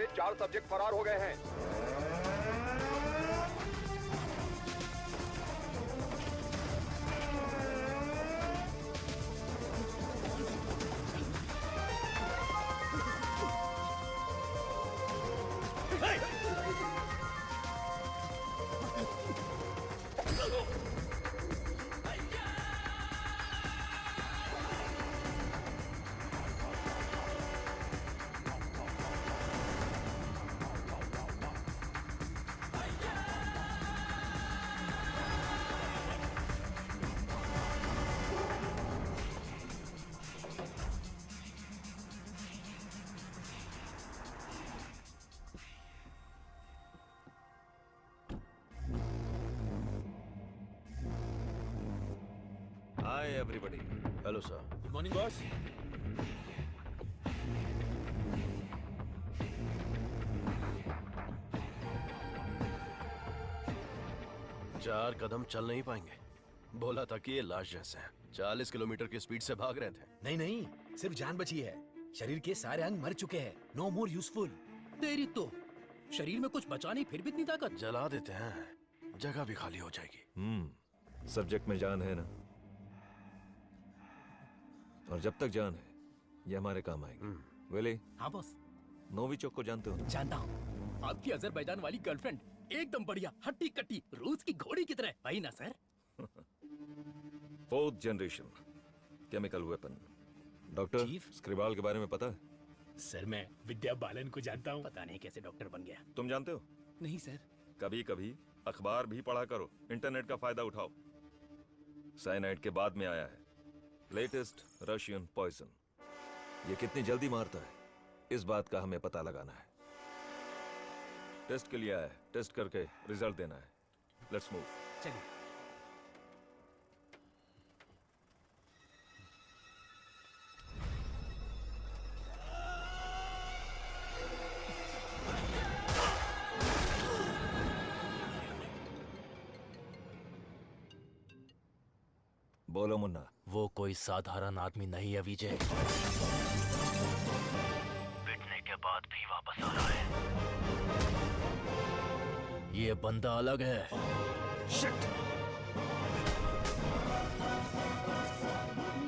से 4 सब्जेक्ट फरार हो गए हैं। Hi everybody. Hello sir. Good morning boss. चार कदम चल नहीं पाएंगे। बोला था कि ये लाश जैसे हैं। 40 किलोमीटर की स्पीड से भाग रहे थे। नहीं नहीं, सिर्फ जान बची है। शरीर के सारे अंग मर चुके हैं। No more useful. तेरी तो शरीर में कुछ बचा नहीं, फिर भी इतनी ताकत। जला देते हैं, जगह भी खाली हो जाएगी। सब्जेक्ट में जान है ना, और जब तक जान है ये हमारे काम आएगी। वेले, हाँ बॉस। नोविचोक को जानते हो? जानता हूँ। आपकी अजरबैजान वाली गर्लफ्रेंड एकदम बढ़िया, हट्टी कट्टी, रूस की घोड़ी की तरह। वही ना sir? 4th generation chemical weapon. Doctor chief? Skripal के बारे में पता है? सर मैं विद्या बालन को जानता हूँ। पता नहीं कैसे डॉक्टर बन गया। तुम जानते हो? नहीं सर। कभी कभी अखबार भी पढ़ा करो, इंटरनेट का फायदा उठाओ। साइनाइड के बाद में आया है लेटेस्ट रशियन पॉइजन। ये कितनी जल्दी मारता है, इस बात का हमें पता लगाना है। टेस्ट के लिए आया है, टेस्ट करके रिजल्ट देना है। Let's move. चलिए। बोलो मुन्ना। वो कोई साधारण आदमी नहीं है विजय। पिटने के बाद भी वापस आ रहा है। ये बंदा अलग है। Shit!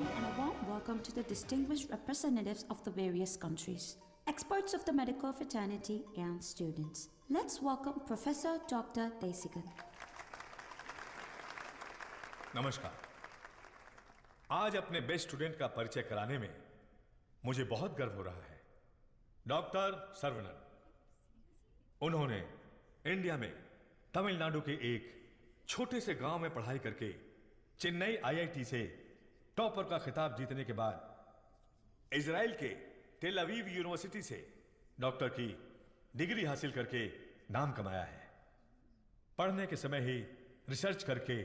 And a warm welcome to the distinguished representatives of the various countries, experts of the medical fraternity and students. Let's welcome Professor Dr. Desigan. नमस्कार। आज अपने बेस्ट स्टूडेंट का परिचय कराने में मुझे बहुत गर्व हो रहा है। डॉक्टर सर्वनन। उन्होंने इंडिया में तमिलनाडु के एक छोटे से गांव में पढ़ाई करके चेन्नई आईआईटी से टॉपर का खिताब जीतने के बाद इजराइल के टेल अवीव यूनिवर्सिटी से डॉक्टर की डिग्री हासिल करके नाम कमाया है। पढ़ने के समय ही रिसर्च करके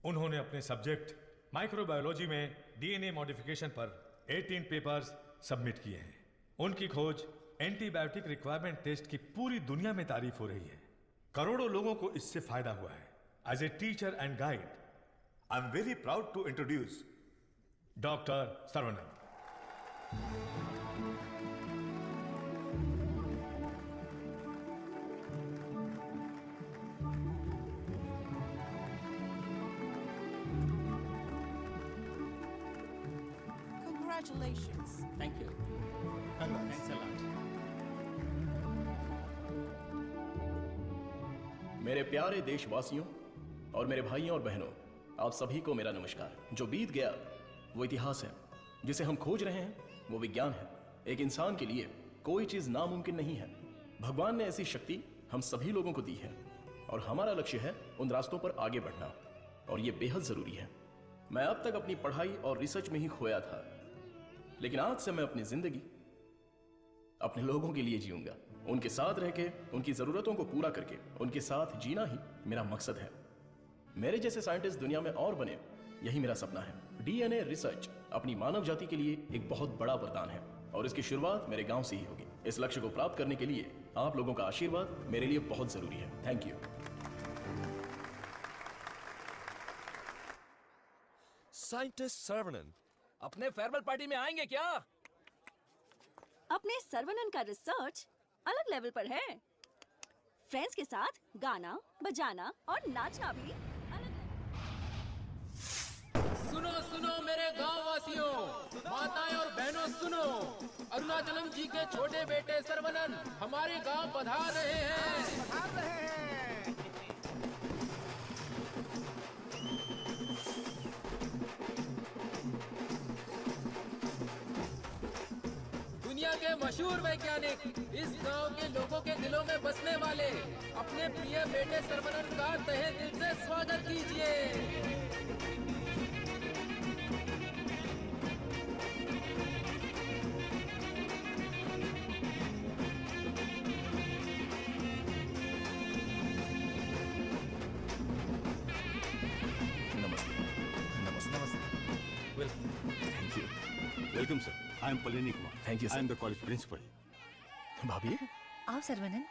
उन्होंने अपने सब्जेक्ट माइक्रोबायोलॉजी में डीएनए मॉडिफिकेशन पर 18 पेपर्स सबमिट किए हैं। उनकी खोज एंटीबायोटिक रिक्वायरमेंट टेस्ट की पूरी दुनिया में तारीफ हो रही है। करोड़ों लोगों को इससे फायदा हुआ है। As a teacher and guide, I am very proud to introduce doctor Saravanan. Congratulations. Thank you. Thanks a lot. मेरे प्यारे देशवासियों और मेरे भाइयों और बहनों, आप सभी को मेरा नमस्कार। जो बीत गया वो इतिहास है, जिसे हम खोज रहे हैं वो विज्ञान है। एक इंसान के लिए कोई चीज नामुमकिन नहीं है। भगवान ने ऐसी शक्ति हम सभी लोगों को दी है और हमारा लक्ष्य है उन रास्तों पर आगे बढ़ना, और ये बेहद जरूरी है। मैं अब तक अपनी पढ़ाई और रिसर्च में ही खोया था, लेकिन आज से मैं अपनी जिंदगी अपने लोगों के लिए जीऊंगा। उनके साथ रह के, उनकी जरूरतों को पूरा करके, उनके साथ जीना ही मेरा मकसद है। मेरे जैसे साइंटिस्ट दुनिया में और बने, यही मेरा सपना है। डीएनए रिसर्च अपनी मानव जाति के लिए एक बहुत बड़ा वरदान है और इसकी शुरुआत मेरे गांव से ही होगी। इस लक्ष्य को प्राप्त करने के लिए आप लोगों का आशीर्वाद मेरे लिए बहुत जरूरी है। Thank you. साइंटिस्ट सर्वनन अपने फेयरवेल पार्टी में आएंगे क्या? अपने सर्वनन का रिसर्च अलग लेवल पर है। फ्रेंड्स के साथ गाना, बजाना और नाचना भी अलग सुनो सुनो मेरे गांव वासियों, माताएं और बहनों सुनो, अरुणाचलम जी के छोटे बेटे सर्वनन हमारे गांव पधार रहे हैं। दुनिया के मशहूर वैज्ञानिक, इस गांव के लोगों के दिलों में बसने वाले अपने प्रिय बेटे सर्वनन का तहे दिल से स्वागत कीजिए। Welcome sir. I am Palani Kumar. Thank you I am the college principal. भाभी, आओ सर्वनन।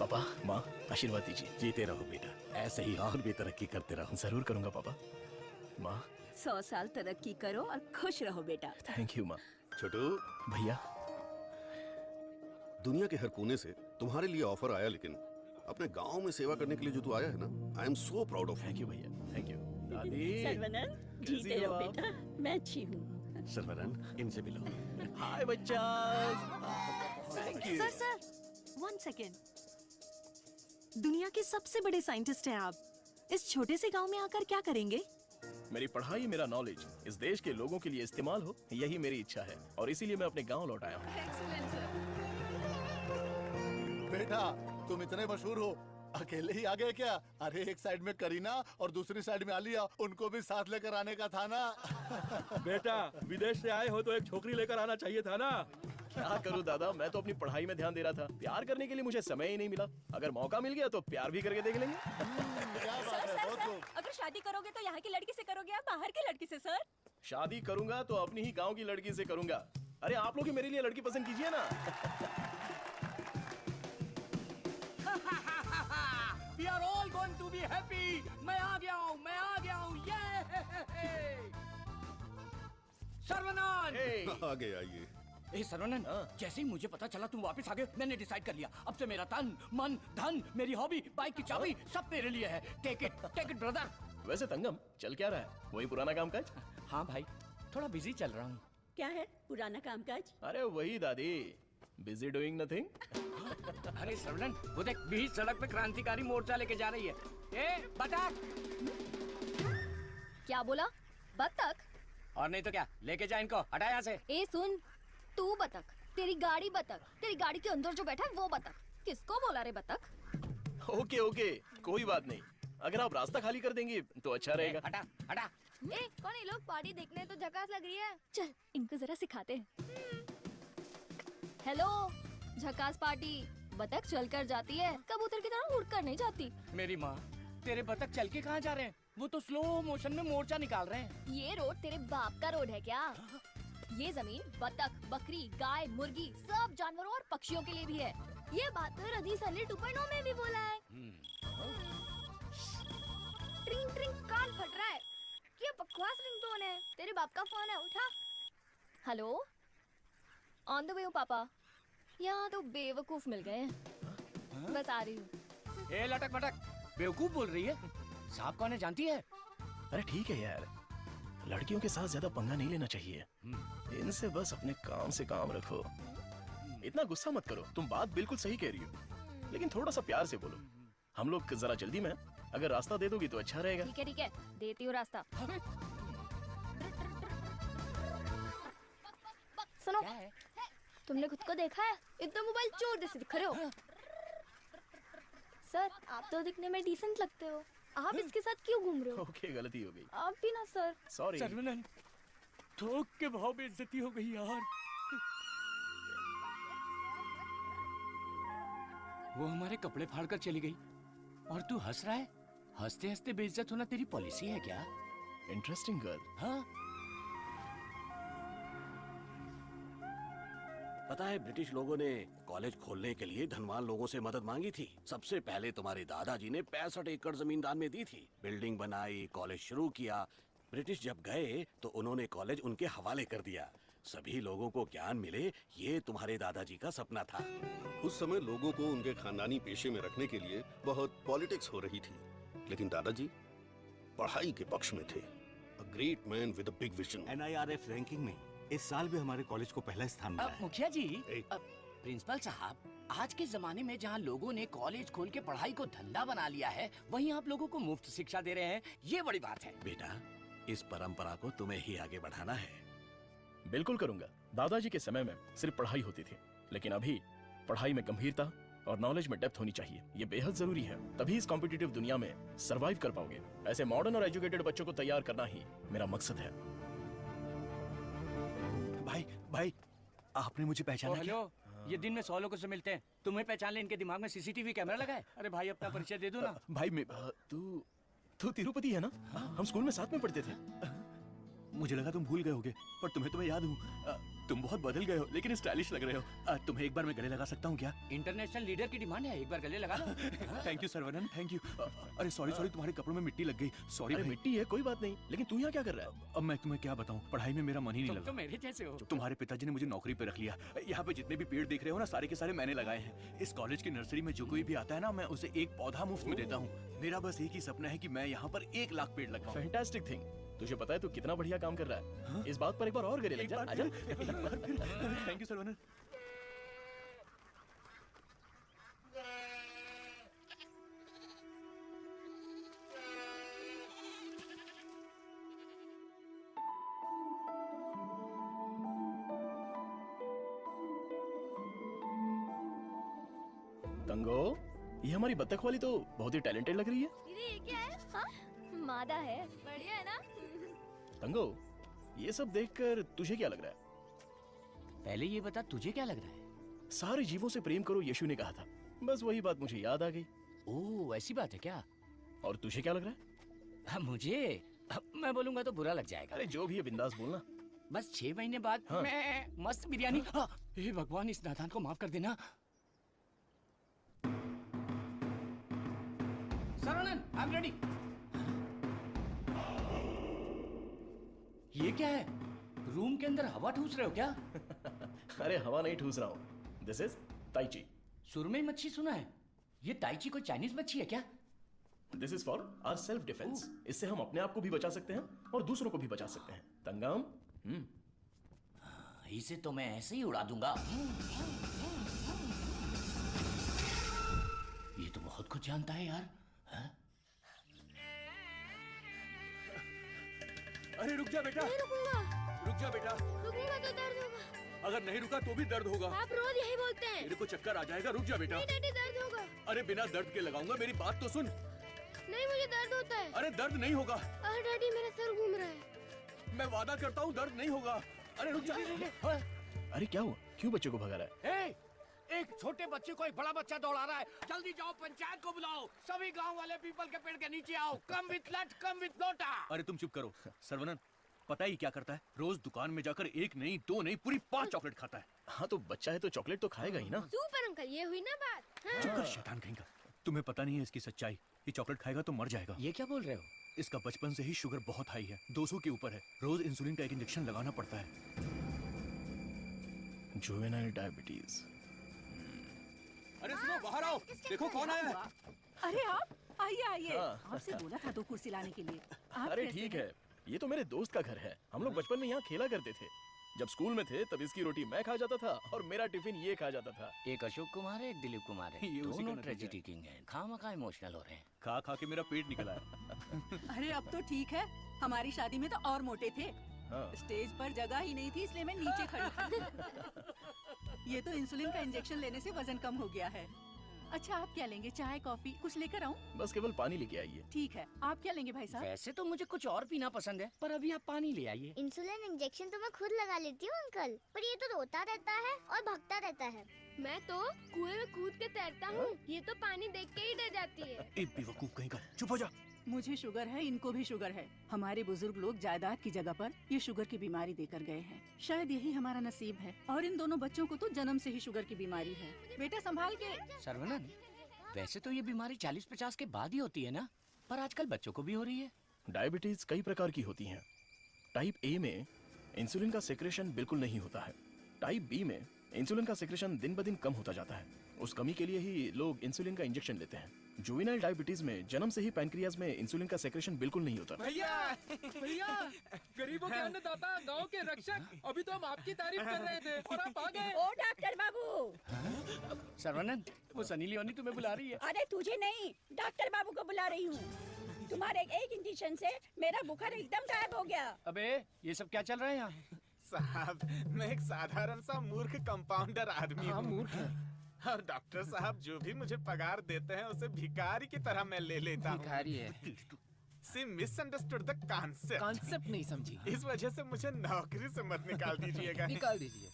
पापा, माँ, आशीर्वाद दीजिए। जीते रहो बेटा, ऐसे ही और भी तरक्की करते रहो। जरूर करूंगा पापा। माँ, 100 साल तरक्की करो और खुश रहो बेटा। थैंक यू माँ। छोटू भैया, दुनिया के हर कोने से तुम्हारे लिए ऑफर आया, लेकिन अपने गांव में सेवा करने के लिए जो तू आया है ना, आई am so proud of. Thank you भैया, थैंक यू। दादी, सर्वनन, जीते रहो बेटा, मैं अच्छी हूँ। सर्वनन, इनसे मिलो। हाय बच्चा। Thank you. Sir, 1 second. दुनिया के सबसे बड़े साइंटिस्ट हैं आप। इस छोटे से गांव में आकर क्या करेंगे? मेरी पढ़ाई, मेरा नॉलेज इस देश के लोगों के लिए इस्तेमाल हो, यही मेरी इच्छा है और इसीलिए मैं अपने गांव लौट आया हूँ। Excellent sir. बेटा, तुम इतने मशहूर हो, अकेले ही आ गए क्या? अरे एक साइड में करीना और दूसरी साइड में आलिया, उनको भी साथ लेकर आने का था ना। बेटा, विदेश से आए हो तो एक छोकरी लेकर आना चाहिए था ना। क्या करूं दादा, मैं तो अपनी पढ़ाई में ध्यान दे रहा था। प्यार करने के लिए मुझे समय ही नहीं मिला। अगर मौका मिल गया तो प्यार भी करके देख लेंगे। सर, अगर शादी करोगे तो यहाँ की लड़की से करोगे या बाहर की लड़की से? सर, शादी करूंगा तो अपनी ही गांव की लड़की से करूंगा। अरे आप लोग ही मेरे लिए लड़की पसंद कीजिए ना। We are all going to be happy. मैं आ गया हूँ, ये सर्वनन। आ गए, आइए। ए सर्वनन, जैसे ही मुझे पता चला तुम वापस आ गए, मैंने डिसाइड कर लिया, अब से मेरा तन, मन, धन, मेरी हॉबी, बाइक की चाबी सब तेरे लिए है। Take it brother. वैसे तंगम, चल क्या रहा है? वही पुराना कामकाज? हाँ भाई, थोड़ा बिजी चल रहा हूँ। क्या है पुराना कामकाज? अरे वही दादी, बिजी डूइंग नथिंग। अरे सर्वनन, वो देख, बीच सड़क पे क्रांतिकारी मोर्चा लेके जा रही है। ए बतख। क्या बोला? बतख? और नहीं तो क्या, लेके जा इनको, हटा यहाँ से। ए सुन, तू बतख, तेरी गाड़ी बतख, तेरी गाड़ी के अंदर जो बैठा है वो बतख। किसको बोला रे बतख? ओके, कोई बात नहीं। अगर आप रास्ता खाली कर देंगी तो अच्छा रहेगा। हटा। ए, कौन ये लोग? पार्टी देखने तो झकास लग रही है। चल, इनको जरा सिखाते हैं। हेलो, झकास पार्टी। बतख चलकर जाती है, कबूतर की तरह उड़कर नहीं जाती। मेरी माँ, तेरे बतख चल के कहाँ जा रहे हैं? वो तो स्लो मोशन में मोर्चा निकाल रहे हैं। ये रोड तेरे बाप का रोड है क्या? ये जमीन बतख, बकरी, गाय, मुर्गी, सब जानवरों और पक्षियों के लिए भी है। ये बात तो रदी सली 2.0 में भी बोला है। ट्रिंग ट्रिंग, कान फट रहा है। ये बकवास रिंगटोन है। तेरे बाप का फोन है, उठा। हेलो, ऑन द वे हो पापा। यहाँ तो बेवकूफ मिल गए हैं। बस आ रही हूँ। ए लटक मटक, बेवकूफ बोल रही है? साहब कौन है जानती है? अरे ठीक है यार, लड़कियों के साथ ज्यादा पंगा नहीं लेना चाहिए। इनसे बस अपने काम से काम रखो। इतना गुस्सा मत करो, तुम बात बिल्कुल सही कह रही हो, लेकिन थोड़ा सा प्यार से बोलो। हम लोग जरा जल्दी में हैं, अगर रास्ता दे दोगी तो अच्छा रहेगा। ठीक है, देती हूँ रास्ता। सुनो, तुमने खुद को देखा है? इतना मोबाइल चोर जैसे दिख रहे हो। सर, आप तो दिखने में डिसेंट लगते हो, आप इसके साथ क्यों घूम रहे हो? ओके, गलती हो गई। आप भी ना सर। सॉरी। सर्वनन, थोक के भाव में इज्जती हो गई यार। वो हमारे कपड़े फाड़ कर चली गई और तू हंस रहा है? हंसते हंसते बेइज्जत होना तेरी पॉलिसी है क्या? Interesting girl. हाँ, पता है, ब्रिटिश लोगों ने कॉलेज खोलने के लिए धनवान लोगों से मदद मांगी थी। सबसे पहले तुम्हारे दादाजी ने 65 एकड़ जमीन दान में दी थी। बिल्डिंग बनाई, कॉलेज शुरू किया। ब्रिटिश जब गए तो उन्होंने कॉलेज उनके हवाले कर दिया। सभी लोगों को ज्ञान मिले, ये तुम्हारे दादाजी का सपना था। उस समय लोगों को उनके खानदानी पेशे में रखने के लिए बहुत पॉलिटिक्स हो रही थी, लेकिन दादाजी पढ़ाई के पक्ष में थे। A great man with a big vision. NIRF ranking में इस साल भी हमारे कॉलेज को पहला स्थान मिला है। मुखिया जी, प्रिंसिपल साहब, आज के जमाने में जहाँ लोगों ने कॉलेज खोल के पढ़ाई को धंधा बना लिया है, वहीं आप लोगों को मुफ्त शिक्षा दे रहे हैं, ये बड़ी बात है। बेटा, इस परंपरा को तुम्हें ही आगे बढ़ाना है। बिल्कुल करूंगा। दादाजी के समय में सिर्फ पढ़ाई होती थी, लेकिन अभी पढ़ाई में गंभीरता और नॉलेज में डेप्थ होनी चाहिए। ये बेहद जरूरी है, तभी इस कॉम्पिटिटिव दुनिया में सरवाइव कर पाओगे। ऐसे मॉडर्न और एजुकेटेड बच्चों को तैयार करना ही मेरा मकसद है। भाई, आपने मुझे पहचाना क्या? हेलो, ये दिन में 100 लोगों से मिलते हैं, तुम्हें पहचान ले, इनके दिमाग में सीसीटीवी कैमरा लगा है। अरे भाई, अपना परिचय दे दो ना। भाई तू तिरुपति है ना? हम स्कूल में साथ में पढ़ते थे। मुझे लगा तुम भूल गए होगे, पर तुम्हें तो मैं याद हूँ। तुम बहुत बदल गए हो, लेकिन स्टाइलिश लग रहे हो। तुम्हें एक बार मैं गले लगा सकता हूँ क्या? इंटरनेशनल लीडर की डिमांड है, एक बार गले लगा लो। Thank you Saravanan, thank you. अरे सॉरी, तुम्हारे कपड़ों में मिट्टी लग गई। सॉरी। अरे मिट्टी है, कोई बात नहीं, लेकिन तू यहाँ क्या कर रहा है? अब मैं तुम्हें क्या बताऊँ, पढ़ाई में मेरा मन ही नहीं तुम लगा। तो मेरे जैसे हो। तुम्हारे पिताजी ने मुझे नौकरी पे रख लिया। यहाँ पे जितने भी पेड़ दिख रहे हो ना, सारे के सारे मैंने लगाए हैं। इस कॉलेज की नर्सरी में जो कोई भी आता है ना, मैं उसे एक पौधा मुफ्त में देता हूँ। मेरा बस एक ही सपना है कि मैं यहाँ पर 1 लाख पेड़ लगाऊं। Fantastic thing. तुझे पता है तू कितना बढ़िया काम कर रहा है? हाँ? इस बात पर एक बार और गले लग जा। आजा। Thank you Saravanan. तंगो, ये हमारी बत्तख वाली तो बहुत ही टैलेंटेड लग रही है। दीदी, ये क्या है? हाँ? मादा है, बढ़िया है ना? तंगो, ये सब देखकर तुझे क्या लग रहा है? पहले ये बता, तुझे क्या लग रहा है? सारे जीवों से प्रेम करो, यीशु ने कहा था। बस वही बात मुझे याद आ गई। ओह, ऐसी बात है क्या? और तुझे क्या लग रहा है? मुझे, मैं बोलूंगा तो बुरा लग जाएगा। अरे जो भी है, बिंदास बोलना। बस 6 महीने बाद हाँ। मैं मस्त बिरयानी। हाँ। हे भगवान, इस नादान को माफ कर देना। Saravanan, I am ready. ये क्या है? रूम के अंदर हवा ठूस रहे हो क्या? अरे हवा नहीं ठूस रहा हूँ। This is tai chi. सुरमई मच्छी सुना है, ये ताइची कोई चाइनीज मच्छी है क्या? This is for our self defence. इससे हम अपने आप को भी बचा सकते हैं और दूसरों को भी बचा सकते हैं। तंगम, इसे तो मैं ऐसे ही उड़ा दूंगा। ये तो बहुत कुछ जानता है यार। हाँ? अरे रुक जा बेटा। नहीं रुकूंगा। रुक जा बेटा। रुकूंगा तो दर्द होगा। अगर नहीं रुका तो भी दर्द होगा। आप रोज यही बोलते हैं। मेरे को चक्कर आ जाएगा, रुक जा बेटा। नहीं डैडी, दर्द होगा। अरे बिना दर्द के लगाऊंगा, मेरी बात तो सुन। नहीं, मुझे दर्द होता है। अरे दर्द नहीं होगा। अरे डैडी, मेरा सर घूम रहा है। मैं वादा करता हूँ दर्द नहीं होगा। अरे रुक जा। अरे क्या हुआ? क्यों बच्चे को भगा रहा है? एक छोटे बच्चे को एक बड़ा बच्चा दौड़ा रहा है। जल्दी जाओ, पंचायत को बुलाओ। सभी गांव वाले पीपल के पेड़ के नीचे आओ। कम विथ लट, कम विथ लोटा। अरे तुम चुप करो। सर्वनन, पता ही क्या करता है? रोज दुकान में जाकर 1 नहीं 2 नहीं पूरी 5 चॉकलेट खाता है। हाँ तो बच्चा है तो चॉकलेट तो खाएगा ही ना। सुपर अंकल, ये हुई ना बात। हाँ। चुप कर शैतान कहीं का। तुम्हें पता नहीं है इसकी सच्चाई। ये चॉकलेट खाएगा तो मर जाएगा। ये क्या बोल रहे हो? इसका बचपन से ही शुगर बहुत हाई है, 200 के ऊपर है। रोज इंसुलिन का एक इंजेक्शन लगाना पड़ता है। Juvenile diabetes. अरे सुनो, बाहर आओ, देखो कौन आया है। अरे आप आइए आइए। हाँ। आपसे बोला था 2 कुर्सी लाने के लिए। आप अरे कैसे ठीक हैं? है, ये तो मेरे दोस्त का घर है। हम लोग बचपन में यहाँ खेला करते थे। जब स्कूल में थे तब इसकी रोटी मैं खा जाता था और मेरा टिफिन ये खा जाता था। एक अशोक कुमार है, एक दिलीप कुमार है। ये उसी का दोनों नतीजा ट्रेजेडी किंग हैं। खामखा इमोशनल हो रहे हैं। खा खा के मेरा पेट निकला है। अरे अब तो ठीक है, हमारी शादी में तो और मोटे थे। हाँ। स्टेज पर जगह ही नहीं थी, इसलिए मैं नीचे खड़ी थी। ये तो इंसुलिन का इंजेक्शन लेने से वजन कम हो गया है। अच्छा, आप क्या लेंगे? चाय, कॉफी, कुछ लेकर आऊं? बस केवल पानी लेके आइए। ठीक है, आप क्या लेंगे भाई साहब? वैसे तो मुझे कुछ और पीना पसंद है, पर अभी आप पानी ले आइए। इंसुलिन इंजेक्शन तो मैं खुद लगा लेती हूँ अंकल, पर ये तो रोता रहता है और भगता रहता है। मैं तो कुएं में कूद के तैरता हूँ, ये तो पानी देख के ही डर जाती है। एक बेवकूफ कहीं का, चुप हो जा। मुझे शुगर है, इनको भी शुगर है। हमारे बुजुर्ग लोग जायदाद की जगह पर ये शुगर की बीमारी देकर गए हैं। शायद यही हमारा नसीब है। और इन दोनों बच्चों को तो जन्म से ही शुगर की बीमारी है। बेटा संभाल के। सर्वनन, वैसे तो ये बीमारी 40-50 के बाद ही होती है ना, पर आजकल बच्चों को भी हो रही है। डायबिटीज कई प्रकार की होती हैं। टाइप ए में इंसुलिन का सेक्रेशन बिल्कुल नहीं होता है। टाइप बी में इंसुलिन का सेक्रेशन दिन ब दिन कम होता जाता है। उस कमी के लिए ही लोग इंसुलिन का इंजेक्शन लेते हैं। जुवेनाइल डायबिटीज में जन्म से ही पैनक्रियाज में इंसुलिन का सेक्रेशन बिल्कुल नहीं होता। भैया भैया, गरीबों के अन्नदाता, गांव के रक्षक, अभी तो हम आपकी तारीफ कर रहे थे और आप आ गए। ओ डॉक्टर बाबू। सर्वानंद, वो सनी लियोनी तुम्हें बुला रही है। अरे तुझे नहीं, डॉक्टर बाबू को बुला रही हूँ। तुम्हारे एक इंजेक्शन से मेरा बुखार एकदम गायब हो गया। अबे ये सब क्या चल रहा है यहाँ? साहब, मैं एक साधारण सा मूर्ख कंपाउंडर आदमी हूँ। मूर्ख और डॉक्टर साहब जो भी मुझे पगार देते हैं उसे भिखारी की तरह मैं ले लेता हूँ। भिखारी है। सी मिसअंडरस्टूड द कॉन्सेप्ट। कॉन्सेप्ट नहीं समझी। इस वजह से मुझे नौकरी से मत निकाल दीजिएगा। निकाल दीजिए।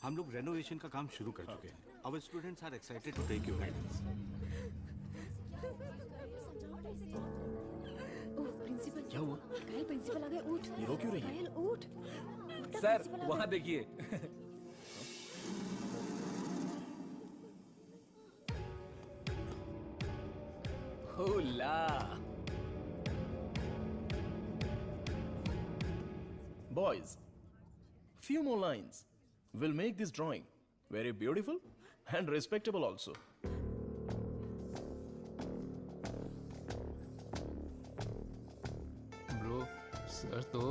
हम लोग रेनोवेशन का काम शुरू कर चुके हैं। Our students are excited to take your guidance. Principal क्या हुआ? कायल प्रिंसिपल आ गए, उठ। ये रो क्यों रही है? कायल उठ। सर वहाँ देखिए। Boys, few more lines will make this drawing very beautiful and respectable also. Bro, sir तो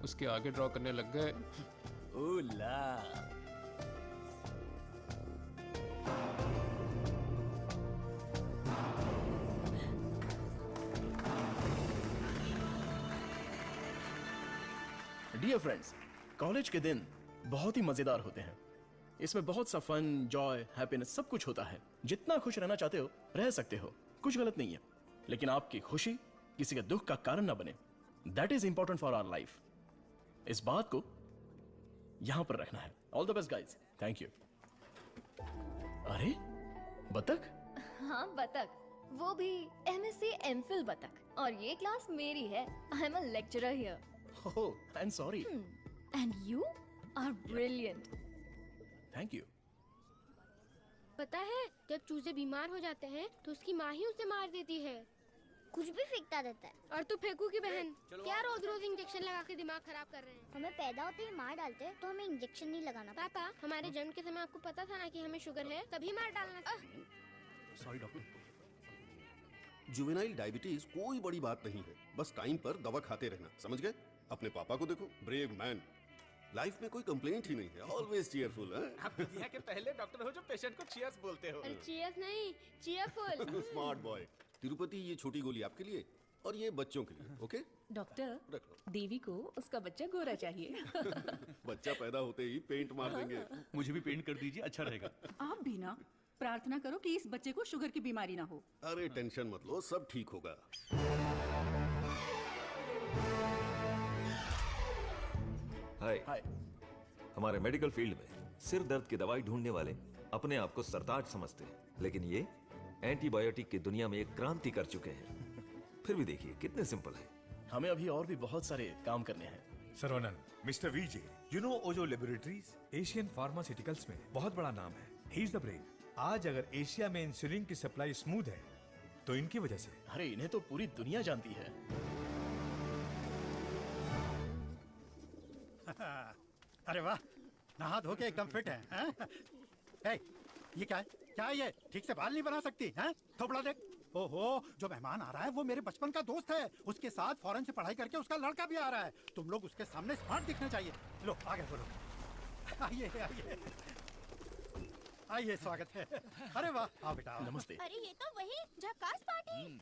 उसके आगे ड्रॉ करने लग गए। ओला। डियर फ्रेंड्स, कॉलेज के दिन बहुत ही मजेदार होते हैं। इसमें बहुत सा फन, जॉय, हैप्पीनेस सब कुछ होता है। जितना खुश रहना चाहते हो रह सकते हो, कुछ गलत नहीं है। लेकिन आपकी खुशी किसी के दुख का कारण ना बने, that is important for our life. इस बात को यहां पर रखना है। All the best guys, thank you. अरे बतख? हाँ बतख, वो भी MSc MPhil बतख। और ये क्लास मेरी है। आई am a lecturer here. Oh, I'm sorry. And you are brilliant. Thank you. पता है जब चूजे बीमार हो जाते हैं तो उसकी माँ ही उसे मार देती है। कुछ भी फेंकता रहता है। और तू फेंकू की बहन, क्या रोज रोज इंजेक्शन लगा के दिमाग खराब कर रहे हैं? हमें पैदा होते ही मार डालते हैं तो हमें इंजेक्शन नहीं लगाना। पापा, हमारे जन्म के समय आपको पता था ना कि हमें शुगर है, तभी मार डालना था। Sorry doctor. जुवेनाइल डायबिटीज कोई बड़ी बात नहीं है, बस टाइम पर दवा खाते रहना, समझ गए? अपने पापा को देखो, ब्रेव मैन, लाइफ में कोई कंप्लेंट ही नहीं है, ऑलवेज चीयरफुल है। आप दुनिया के पहले डॉक्टर हो जो पेशेंट को चीयर्स बोलते हो। अरे चीयर्स नहीं, चीयरफुल। Smart boy. तिरुपति, ये छोटी गोली आपके लिए और ये बच्चों के लिए, ओके? डॉक्टर, देवी को उसका बच्चा गोरा चाहिए। बच्चा पैदा होते ही पेंट मार देंगे। मुझे भी पेंट कर दीजिए, अच्छा रहेगा। आप भी ना प्रार्थना करो कि इस बच्चे को शुगर की बीमारी ना हो। अरे टेंशन मत लो, सब ठीक होगा। हाय। हमारे मेडिकल फील्ड में सिर दर्द की दवाई ढूंढने वाले अपने आप को सरताज समझते हैं, लेकिन ये एंटीबायोटिक की दुनिया में एक क्रांति कर चुके हैं। फिर भी देखिए कितने सिंपल है। हमें अभी और भी बहुत सारे काम करने हैं। Saravanan, mister VJ, you know Ojo laboratories Asian pharmaceuticals में बहुत बड़ा नाम है। He is the brain. आज अगर एशिया में इंसुलिन की सप्लाई स्मूथ है तो इनकी वजह से। अरे इन्हें तो पूरी दुनिया जानती है। अरे वाह, नहा धो के एकदम फिट है, हैं? ए, ये क्या है? क्या है ये? ठीक से बाल नहीं बना सकती हैं? थोपड़ा देख। ओहो, जो मेहमान आ रहा है वो मेरे बचपन का दोस्त है। उसके साथ फॉरेन से पढ़ाई करके उसका लड़का भी आ रहा है। तुम लोग उसके सामने स्मार्ट दिखने चाहिए। लो आगे बोलो। आइए आइए आइए, स्वागत है। अरे वाह, आओ बेटा। नमस्ते। अरे ये तो वही झकास पार्टी।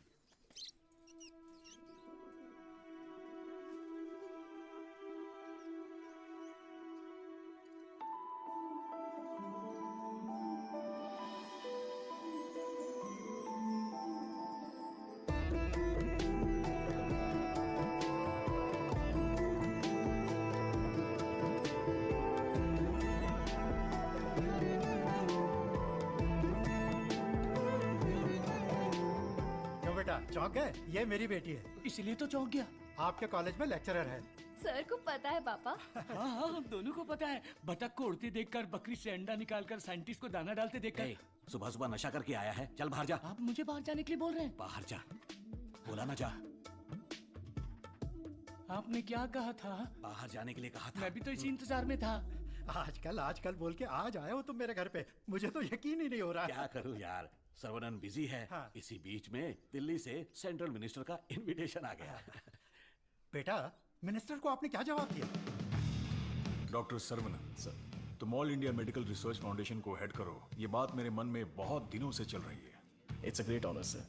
चौंक गए? ये मेरी बेटी है। इसलिए तो चौंक गया। आपके कॉलेज में लेक्चरर है। सर को पता है पापा। हाँ हाँ, हम दोनों को पता है। बतख को उड़ते देखकर, बकरी से अंडा निकालकर, साइंटिस्ट को दाना डालते देखकर। सुबह सुबह नशा करके आया है, चल बाहर जा। आप मुझे बाहर जाने के लिए बोल रहे हैं? बाहर जा, बोला ना जा। आपने क्या कहा था? बाहर जाने के लिए कहा था। मैं भी तो इसी इंतजार में था। आजकल बोल के आज आए हो तुम मेरे घर पे, मुझे तो यकीन ही नहीं हो रहा। क्या करूं यार, सर्वनन बिजी है। हाँ। इसी बीच में दिल्ली से सेंट्रल मिनिस्टर का इनविटेशन आ गया। बेटा, मिनिस्टर को आपने क्या जवाब दिया? डॉक्टर सर्वनन सर, तुम all India medical research foundation को हेड करो, ये बात मेरे मन में बहुत दिनों से चल रही है। It's a great honour sir,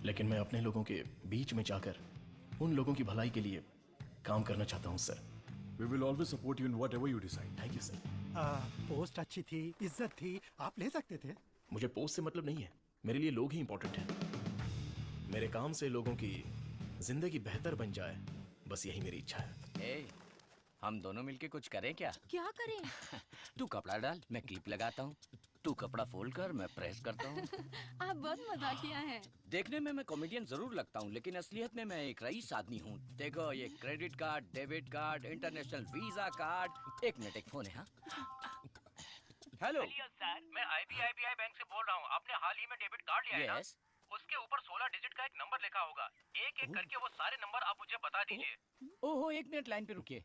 लेकिन मैं अपने लोगों के बीच में जाकर उन लोगों की भलाई के लिए काम करना चाहता हूँ sir. We will always support you in whatever you decide. Thank you sir. Post अच्छी थी, इज्जत थी, आप ले सकते थे। मुझे पोस्ट से मतलब नहीं है, मेरे लिए लोग ही इंपॉर्टेंट हैं। मेरे काम से लोगों की जिंदगी बेहतर बन जाए, बस यही मेरी इच्छा है। ए, हम दोनों मिलके कुछ करें क्या? क्या करें? तू कपड़ा डाल, मैं क्लिप लगाता हूँ। तू कपड़ा फोल्ड कर, मैं प्रेस करता हूँ। आप बहुत मजाकिया हैं। देखने में मैं कॉमेडियन जरूर लगता हूँ, लेकिन असलियत में मैं एक रईस आदमी हूँ। देखो, ये credit card, debit card, international visa card. एक मिनट, एक फोन है। हाँ, हेलो सर, मैं IBI बैंक से बोल रहा हूँ। आपने हाल ही में डेबिट कार्ड लिया है ना? उसके ऊपर 16 डिजिट का एक नंबर लिखा होगा। एक एक करके वो सारे नंबर आप मुझे बता दीजिए। ओहो, एक मिनट लाइन पे रुकिए।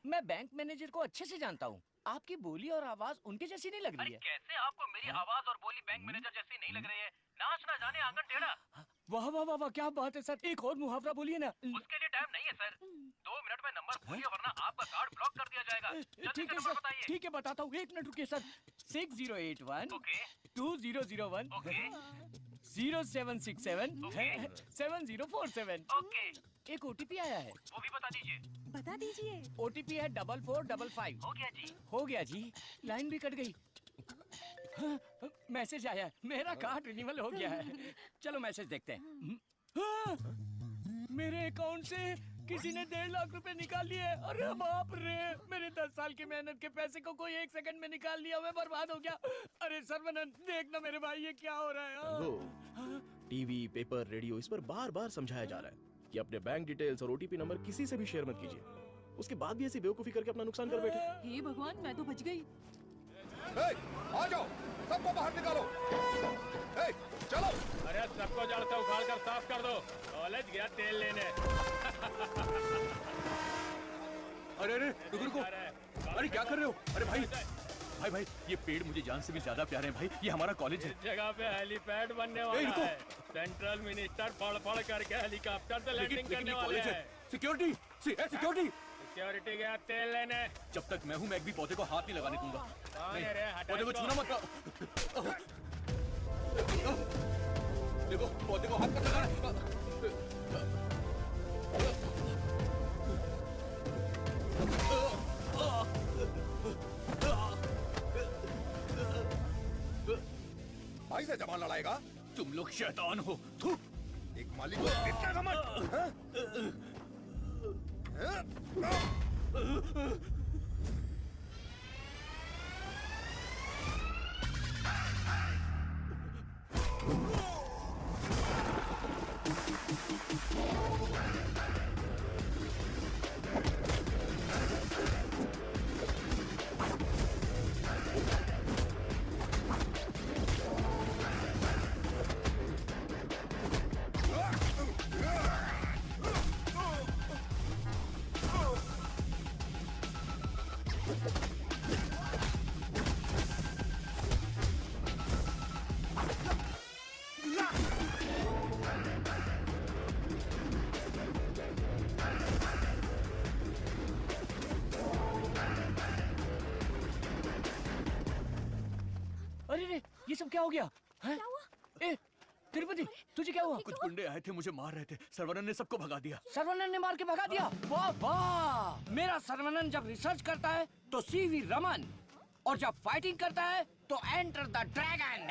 मैं बैंक मैनेजर को अच्छे से जानता हूँ। आपकी बोली और आवाज उनके जैसी नहीं लग रही है। कैसे आपको मेरी आवाज और बोली बैंक मैनेजर जैसी नहीं लग रही है? नाच ना जाने आंगन टेढ़ा। वाह वाह वाह वाह, क्या बात है सर। एक और मुहावरा बोलिए ना। उसके लिए टाइम नहीं है सर। 2 मिनट में नंबर बोलिए, वरना आपका कार्ड ब्लॉक कर दिया जाएगा। जल्दी से नंबर बताइए। ठीक है, बताता हूँ। एक मिनट रुकिए सर। 6081 2001 0767 7047। एक OTP आया है, वो भी बता दीजिए। बता दीजिए। OTP है 4455। हो गया जी। हो गया जी। लाइन भी कट गई। हाँ, मैसेज आया है, मेरा कार्ड रिन्यूअल हो गया है। चलो मैसेज देखते हैं। हाँ, मेरे अकाउंट से किसी ने 1.5 लाख रुपए निकाल लिए। अरे बाप रे, मेरे 10 साल की मेहनत के पैसे को कोई 1 सेकंड में निकाल लिया। मैं बर्बाद हो गया। अरे सर्वनन, देखना मेरे भाई, ये क्या हो रहा है? टीवी, पेपर, रेडियो, इस पर बार बार समझाया जा रहा है कि अपने बैंक डिटेल्स और OTP नंबर किसी से भी शेयर मत कीजिए। उसके बाद भी ऐसी बेवकूफी करके अपना नुकसान कर बैठे। हे भगवान, मैं तो बच गई। आ जाओ, सबको बाहर निकालो। चलो। अरे सबको जड़ से उखाड़ कर साफ कर दो। कॉलेज गया तेल लेने। अरे अरे रुको रुको, अरे क्या कर रहे हो? अरे भाई, ये पेड़ मुझे जान से भी ज्यादा प्यारे हैं भाई। ये हमारा कॉलेज है। इस जगह पे हेलीपैड बनने वाला है। सेंट्रल मिनिस्टर पढ़ करके हेलीकॉप्टर से लैंडिंग करने वाले हैं। सिक्योरिटी, सिक्योरिटी गया तेल लेने। जब तक मैं हूँ, मैं एक भी पौधे को हाथ नहीं लगाने दूंगा। पौधे को छूना मत। देखो, पौधे को हाथ मत लगाना। भाई से जबान लड़ाएगा? तुम लोग शैतान हो। थू। एक मालिक को इतना घमंड। ये सब क्या हो गया? क्या हुआ? ए, तिरुपति, तुझे क्या हुआ? कुछ गुंडे आए थे, मुझे मार रहे थे। सर्वनन ने सबको भगा दिया। सर्वनन ने मार के भगा दिया? वाह वाह! मेरा सर्वनन जब रिसर्च करता है तो CV रमन, और जब फाइटिंग करता है तो एंटर द ड्रैगन।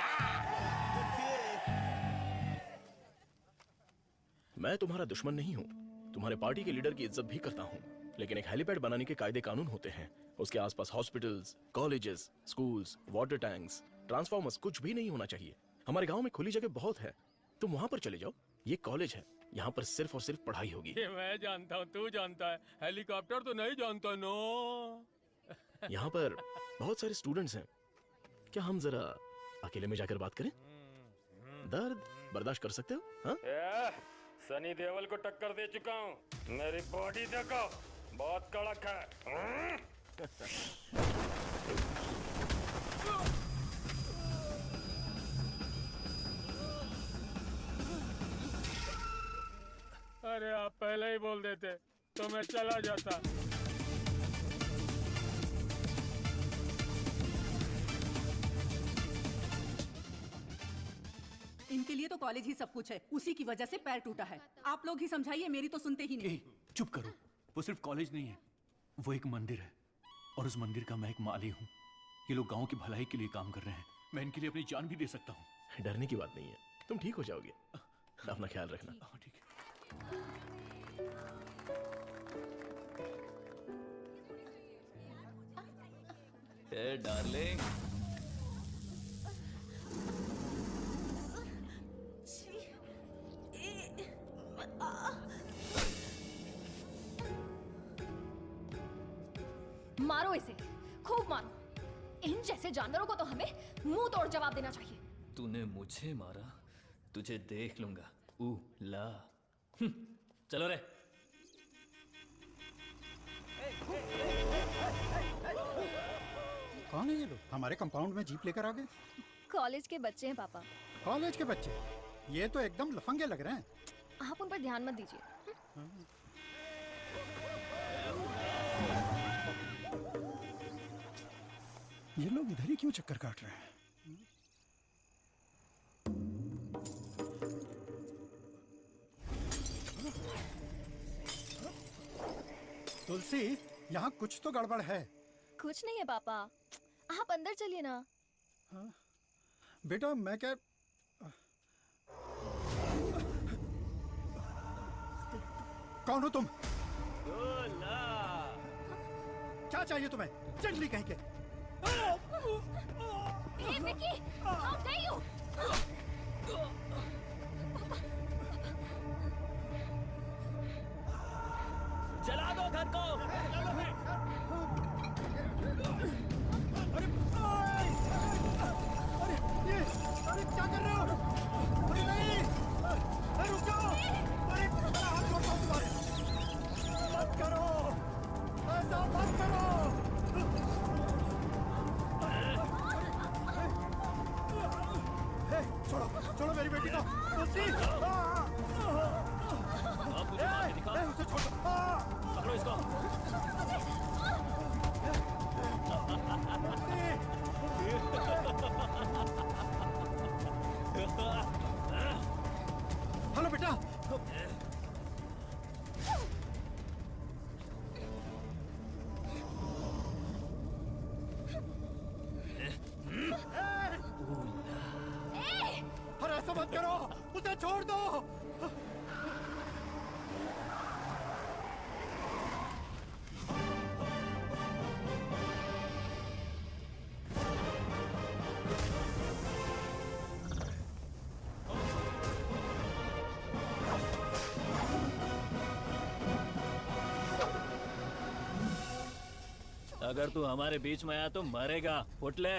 मैं तुम्हारा दुश्मन नहीं हूँ, तुम्हारे पार्टी के लीडर की इज्जत भी करता हूँ, लेकिन एक हेलीपैड बनाने के कायदे कानून होते हैं। उसके आसपास hospitals, colleges, schools, water tanks, transformers कुछ भी नहीं होना चाहिए। हमारे गांव में खुली जगह बहुत है, तुम वहां पर चले जाओ। ये कॉलेज है, यहाँ पर सिर्फ और सिर्फ पढ़ाई होगी। ये मैं जानता हूँ, तू जानता है, हेलीकॉप्टर तो नहीं जानता। नो, यहाँ पर बहुत सारे स्टूडेंट्स हैं, क्या हम जरा अकेले में जाकर बात करें? दर्द बर्दाश्त कर सकते हो? हाँ? सनी देओल को टक्कर दे चुका हूँ। मेरी बॉडी देखो, बहुत कड़क है। अरे आप पहले ही बोल देते तो मैं चला जाता। इनके लिए तो कॉलेज ही सब कुछ है, उसी की वजह से पैर टूटा है। आप लोग ही समझाइए, मेरी तो सुनते ही नहीं। चुप करो, वो सिर्फ कॉलेज नहीं है, वो एक मंदिर है और उस मंदिर का मैं एक माली हूँ। ये लोग गांव की भलाई के लिए काम कर रहे हैं, मैं इनके लिए अपनी जान भी दे सकता हूँ। डरने की बात नहीं है, तुम ठीक हो जाओगे। अपना ख्याल रखना। ठीक है। ए डार्लिंग, मारो इसे, खूब मारो। इन जैसे जानवरों को तो हमें मुंह तोड़ जवाब देना चाहिए। तूने मुझे मारा, तुझे देख लूंगा। ला चलो रे। कौन है ये लोग? हमारे कंपाउंड में जीप लेकर आ गए। कॉलेज के बच्चे हैं पापा। कॉलेज के बच्चे? ये तो एकदम लफंगे लग रहे हैं। आप उन पर ध्यान मत दीजिए। ये लोग इधर ही क्यों चक्कर काट रहे हैं? तुलसी, यहाँ कुछ तो गड़बड़ है। कुछ नहीं है पापा, आप अंदर चलिए ना। बेटा मैं क्या, कौन हो तुम? क्या चाहिए तुम्हें? चंडली कहीं के। Vicky, how dare you? चला दो घर को। अरे क्या कर रहे हो? अरे नहीं, अरे रुक जाओ। अरे हाथ छोड़ो तुम्हारे। मत करो, ऐसा मत करो। छोड़ो, छोड़ो मेरी बेटी को। तुलसी, उसे छोड़ो। पकड़ो इसको। हेलो बेटा। अरे ऐसा मत करो, उसे छोड़ दो। अगर तू हमारे बीच में आया तो मरेगा। उठ ले।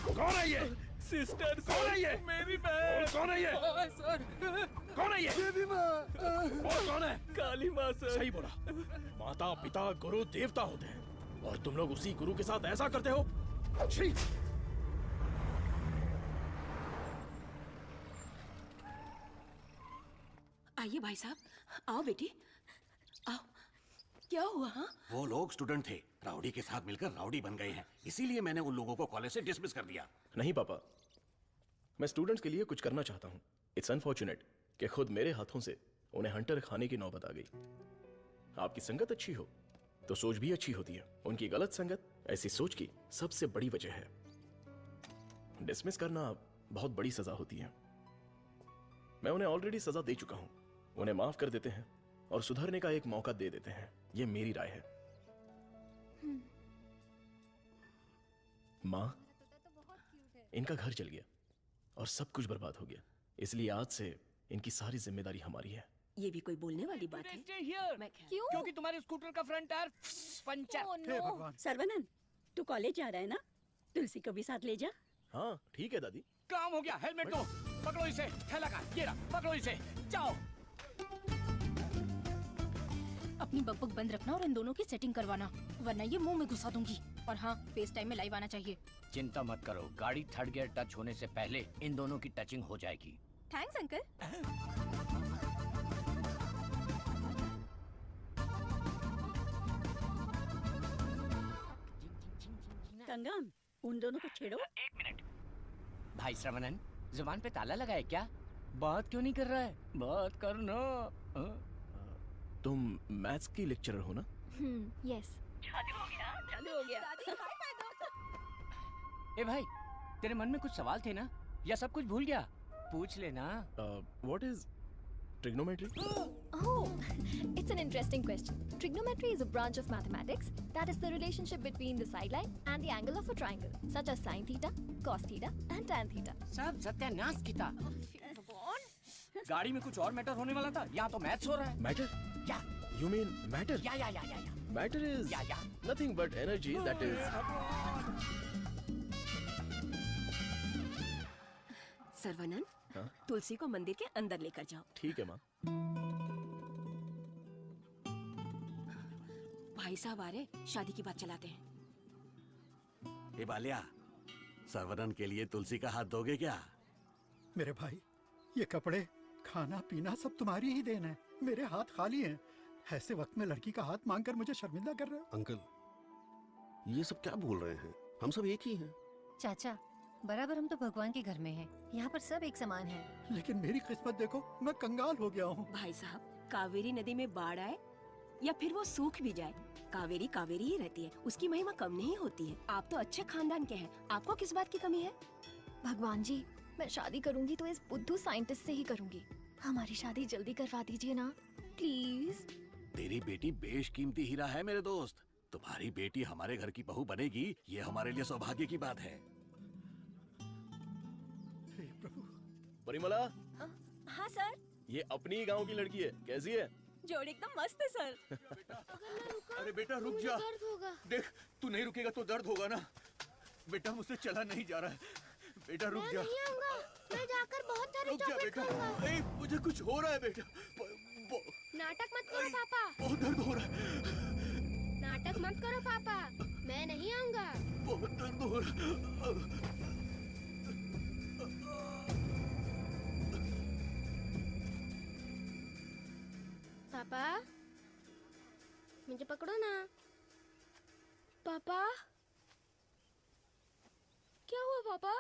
कौन है ये? सिस्टर, कौन है ये? मेरी बहन। कौन है ये? सर, कौन है ये? देवी माँ। वो कौन है? काली माँ सर। सही बोला, माता पिता गुरु देवता होते हैं और तुम लोग उसी गुरु के साथ ऐसा करते हो। छी! आइए भाई साहब, आओ बेटी, आओ। क्या हुआ? हाँ? वो लोग स्टूडेंट थे, राउडी के साथ मिलकर राउडी बन गए हैं, इसीलिए मैंने उन लोगों को कॉलेज से डिसमिस कर दिया। नहीं पापा, मैं स्टूडेंट्स के लिए कुछ करना चाहता हूँ। इट्स अनफॉर्चुनेट कि खुद मेरे हाथों से उन्हें हंटर खाने की नौबत आ गई। आपकी संगत अच्छी हो तो सोच भी अच्छी होती है, उनकी गलत संगत ऐसी सोच की सबसे बड़ी वजह है। डिसमिस करना बहुत बड़ी सजा होती है। मैं उन्हें ऑलरेडी सजा दे चुका हूं। उन्हें माफ कर देते हैं और सुधरने का एक मौका दे देते हैं। यह मेरी राय है। मां, इनका घर जल गया और सब कुछ बर्बाद हो गया, इसलिए आज से इनकी सारी जिम्मेदारी हमारी है। ये भी कोई बोलने वाली बात है? क्यों? क्योंकि तुम्हारे स्कूटर का फ्रंट टायर पंचर। सर्वनन, तू कॉलेज जा रहा है ना? तुलसी को भी साथ ले जा। हाँ ठीक है दादी। काम हो गया। हेलमेट दो, पकड़ो इसे। थैला का ये रहा, पकड़ो इसे, जाओ। अपनी बकबक बंद रखना और इन दोनों की सेटिंग करवाना, वरना ये मुंह में घुसा दूंगी। और हाँ, फेस टाइम में लाइव आना चाहिए। चिंता मत करो, गाड़ी थर्ड गियर टच होने से पहले इन दोनों की टचिंग हो जाएगी। Thanks uncle. कंगन, उन दोनों को छेड़ो। एक मिनट। भाई श्रवणन, जुबान पे ताला लगा है क्या? बात क्यों नहीं कर रहा है? बात करना। तुम मैथ्स की लेक्चरर हो ना? यस। चालू हो गया। ए भाई, तेरे मन में कुछ सवाल थे ना? या सब कुछ भूल गया? पूछ लेना। What is trigonometry? Oh, it's an interesting question. Trigonometry is a branch of mathematics that is the relationship between the sideline and the angle of a triangle, such as sin theta, cos theta, and tan theta. सब सत्यानाश की था। गाड़ी में कुछ और matter होने वाला था, यहाँ तो मैथ्स हो रहा है। मैटर? या। You mean matter? या। Matter is nothing but energy that is. Saravanan, तुलसी को मंदिर के अंदर लेकर जाओ। ठीक है माँ। भाई साहब आ रहे, शादी की बात चलाते हैं। ए बालिया, सर्वनन के लिए तुलसी का हाथ दोगे क्या? मेरे भाई, ये कपड़े, खाना पीना सब तुम्हारी ही देन है। मेरे हाथ खाली हैं। ऐसे वक्त में लड़की का हाथ मांगकर मुझे शर्मिंदा कर रहे हो? अंकल, ये सब क्या बोल रहे हैं? हम सब एक ही हैं। चाचा, बराबर हम तो भगवान के घर में हैं। यहाँ पर सब एक समान हैं। लेकिन मेरी किस्मत देखो, मैं कंगाल हो गया हूँ। भाई साहब, कावेरी नदी में बाढ़ आए या फिर वो सूख भी जाए, कावेरी कावेरी ही रहती है। उसकी महिमा कम नहीं होती है। आप तो अच्छे खानदान के हैं, आपको किस बात की कमी है? भगवान जी, मैं शादी करूंगी तो इस बुद्धू साइंटिस्ट से ही करूंगी। हमारी शादी जल्दी करवा दीजिए ना, प्लीज। तेरी बेटी बेशकीमती हीरा है मेरे दोस्त। तुम्हारी बेटी हमारे घर की बहू बनेगी, ये हमारे लिए सौभाग्य की बात है। परिमला। हाँ सर। ये अपनी गांव की लड़की है, कैसी है? जोड़ी एकदम मस्त है सर। अरे बेटा रुक जा। देख, तू नहीं रुकेगा तो दर्द होगा ना। बेटा मुझसे चला नहीं जा रहा है। बेटा रुक जा। नहीं आऊंगा। मैं जाकर बहुत सारे रुक जा चॉकलेट बेटा। खाऊंगा। ए, मुझे कुछ हो रहा है बेटा। नाटक मत करो पापा। बहुत दर्द हो रहा है। नाटक मत करो पापा, मैं नहीं आऊंगा। बहुत दर्द हो रहा है। पापा, मुझे पकड़ो ना। पापा, क्या हुआ पापा?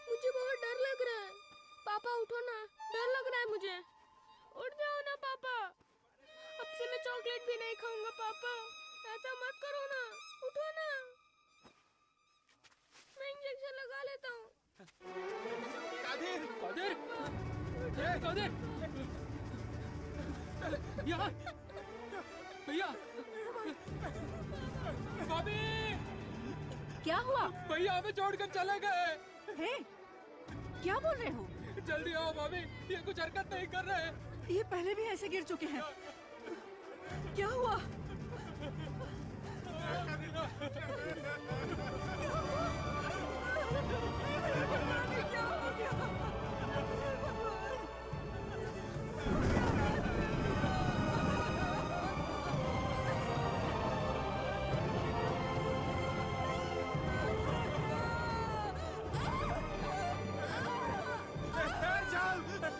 मुझे बहुत डर लग रहा है। पापा उठो ना, डर लग रहा है मुझे। उठ जाओ ना पापा। अब से मैं चॉकलेट भी नहीं खाऊंगा पापा। ऐसा मत करो ना, उठो ना। मैं इंजेक्शन लगा लेता हूँ। कादिर, कादिर, ये कादिर, यहाँ, भैया, भाभी, क्या हुआ? भैया हमें छोड़कर चले गए। हे, क्या बोल रहे हो? जल्दी आओ भाभी, ये कुछ हरकत नहीं कर रहे। ये पहले भी ऐसे गिर चुके हैं। क्या हुआ?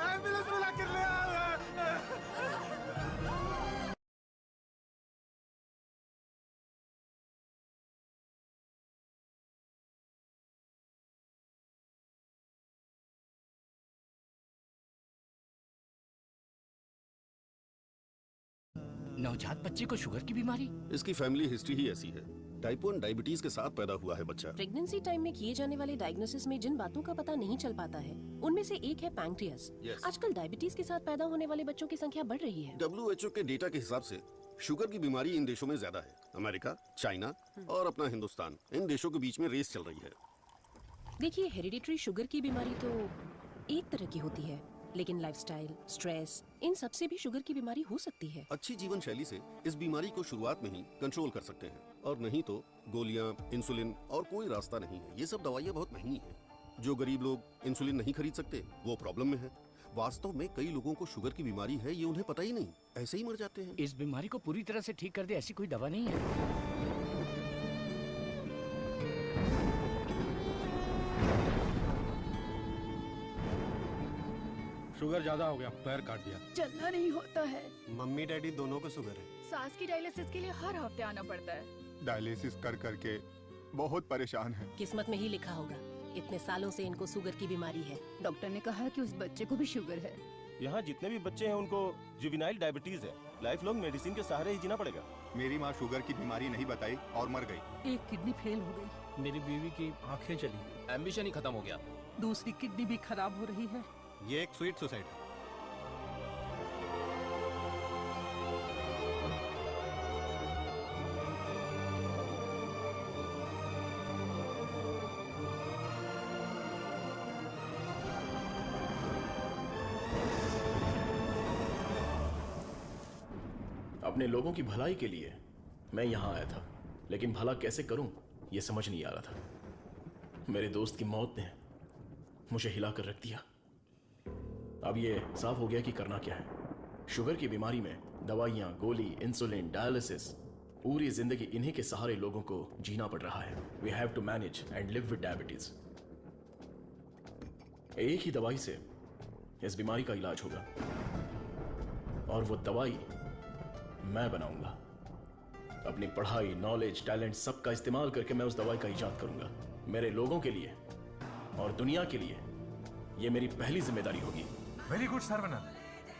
एम्बुलेंस बुला कर ले आओ। नवजात बच्चे को शुगर की बीमारी? इसकी फैमिली हिस्ट्री ही ऐसी है। टाइप 1 डायबिटीज के साथ पैदा हुआ है बच्चा। प्रेगनेंसी टाइम में किए जाने वाले डायग्नोसिस में जिन बातों का पता नहीं चल पाता है उनमें से एक है पैंक्रियास। आजकल डायबिटीज के साथ पैदा होने वाले बच्चों की संख्या बढ़ रही है। WHO के डेटा के हिसाब से शुगर की बीमारी इन देशों में ज्यादा है। अमेरिका, चाइना और अपना हिंदुस्तान, इन देशों के बीच में रेस चल रही है। देखिए, हेरिडिटरी शुगर की बीमारी तो एक तरह की होती है, लेकिन लाइफस्टाइल, स्ट्रेस, इन सब से भी शुगर की बीमारी हो सकती है। अच्छी जीवन शैली से इस बीमारी को शुरुआत में ही कंट्रोल कर सकते हैं, और नहीं तो गोलियां, इंसुलिन और कोई रास्ता नहीं है। ये सब दवाइयाँ बहुत महंगी हैं। जो गरीब लोग इंसुलिन नहीं खरीद सकते वो प्रॉब्लम में है। वास्तव में कई लोगों को शुगर की बीमारी है, ये उन्हें पता ही नहीं, ऐसे ही मर जाते हैं। इस बीमारी को पूरी तरह से ठीक कर दे ऐसी कोई दवा नहीं है। शुगर ज्यादा हो गया, पैर काट दिया। चलना नहीं होता है। मम्मी डैडी दोनों को शुगर है। सास की डायलिसिस के लिए हर हफ्ते आना पड़ता है। डायलिसिस कर करके बहुत परेशान है। किस्मत में ही लिखा होगा, इतने सालों से इनको शुगर की बीमारी है। डॉक्टर ने कहा कि उस बच्चे को भी शुगर है। यहाँ जितने भी बच्चे हैं उनको जुवेनाइल डायबिटीज है। लाइफ लॉन्ग मेडिसिन के सहारे ही जीना पड़ेगा। मेरी माँ शुगर की बीमारी नहीं बताई और मर गई। एक किडनी फेल हो गई। मेरी बीवी की आंखें चली गई। एम्बिशन ही खत्म हो गया। दूसरी किडनी भी खराब हो रही है। ये एक स्वीट सुसाइड है। अपने लोगों की भलाई के लिए मैं यहाँ आया था, लेकिन भला कैसे करूं ये समझ नहीं आ रहा था। मेरे दोस्त की मौत ने मुझे हिला कर रख दिया। अब ये साफ हो गया कि करना क्या है। शुगर की बीमारी में दवाइयाँ, गोली, इंसुलिन, डायलिसिस, पूरी जिंदगी इन्हीं के सहारे लोगों को जीना पड़ रहा है। We have to manage and live with diabetes. एक ही दवाई से इस बीमारी का इलाज होगा, और वो दवाई मैं बनाऊंगा। अपनी पढ़ाई, नॉलेज, टैलेंट सबका इस्तेमाल करके मैं उस दवाई का इजाद करूंगा। मेरे लोगों के लिए और दुनिया के लिए ये मेरी पहली जिम्मेदारी होगी। वेरी गुड सर्वनन,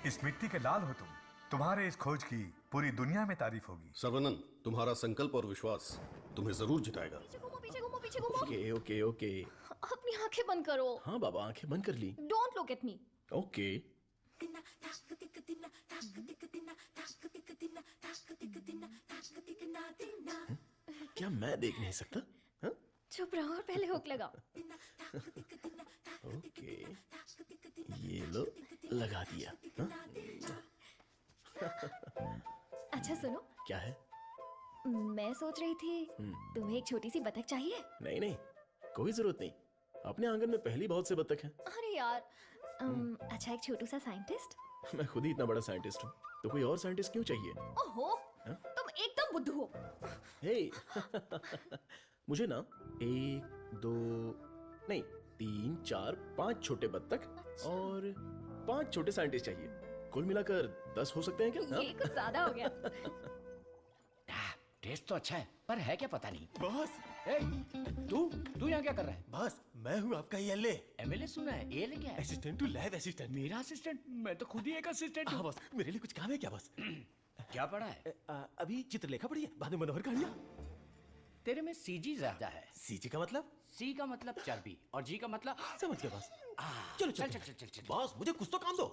इस मिट्टी के लाल हो तुम। तुम्हारे इस खोज की पूरी दुनिया में तारीफ होगी। सर्वनन, तुम्हारा संकल्प और विश्वास तुम्हें जरूर जिताएगा। पीछे घूमो। Okay okay okay. अपनी आंखें बंद करो। हाँ बाबा, आंखें बंद कर ली। Don't look at me. Okay. क्या मैं देख नहीं सकता? हा? चुप रहो और पहले हुक लगाओ। ओके, ये लो, लगा दिया। हा? अच्छा सुनो। क्या है? मैं सोच रही थी तुम्हें एक छोटी सी बतख चाहिए। नहीं नहीं, कोई जरूरत नहीं। अपने आंगन में पहली बहुत से बतख हैं। अरे यार, अच्छा एक छोटू सा साइंटिस्ट। मैं खुद ही इतना बड़ा साइंटिस्ट हूँ, तो कोई और साइंटिस्ट क्यों चाहिए? ओहो, तुम एकदम बुद्धू हो। हे, मुझे ना 1, 2 नहीं 3, 4, 5 छोटे बत्तख और 5 छोटे साइंटिस्ट चाहिए। कुल मिलाकर 10 हो सकते हैं क्या? ये कुछ ज्यादा हो गया। टेस्ट तो अच्छा है, पर है क्या पता नहीं। बॉस, तू यहाँ क्या कर रहा है? बॉस, मैं हूँ आपका एएलए। एमएलए सुना है? एएलए क्या है? Assistant to lab assistant. मेरा असिस्टेंट? मैं तो खुद ही एक असिस्टेंट हूँ। बॉस, मेरे लिए कुछ काम है क्या बॉस? क्या पढ़ा है? अभी चित्रलेखा पढ़ी है, बाद में मनोहर कहानियाँ। तेरे में सीजी ज्यादा है। सीजी का मतलब? सी का मतलब चर्बी और जी का मतलब समझ गया बॉस। चलो चल। बॉस, मुझे कुछ तो काम दो।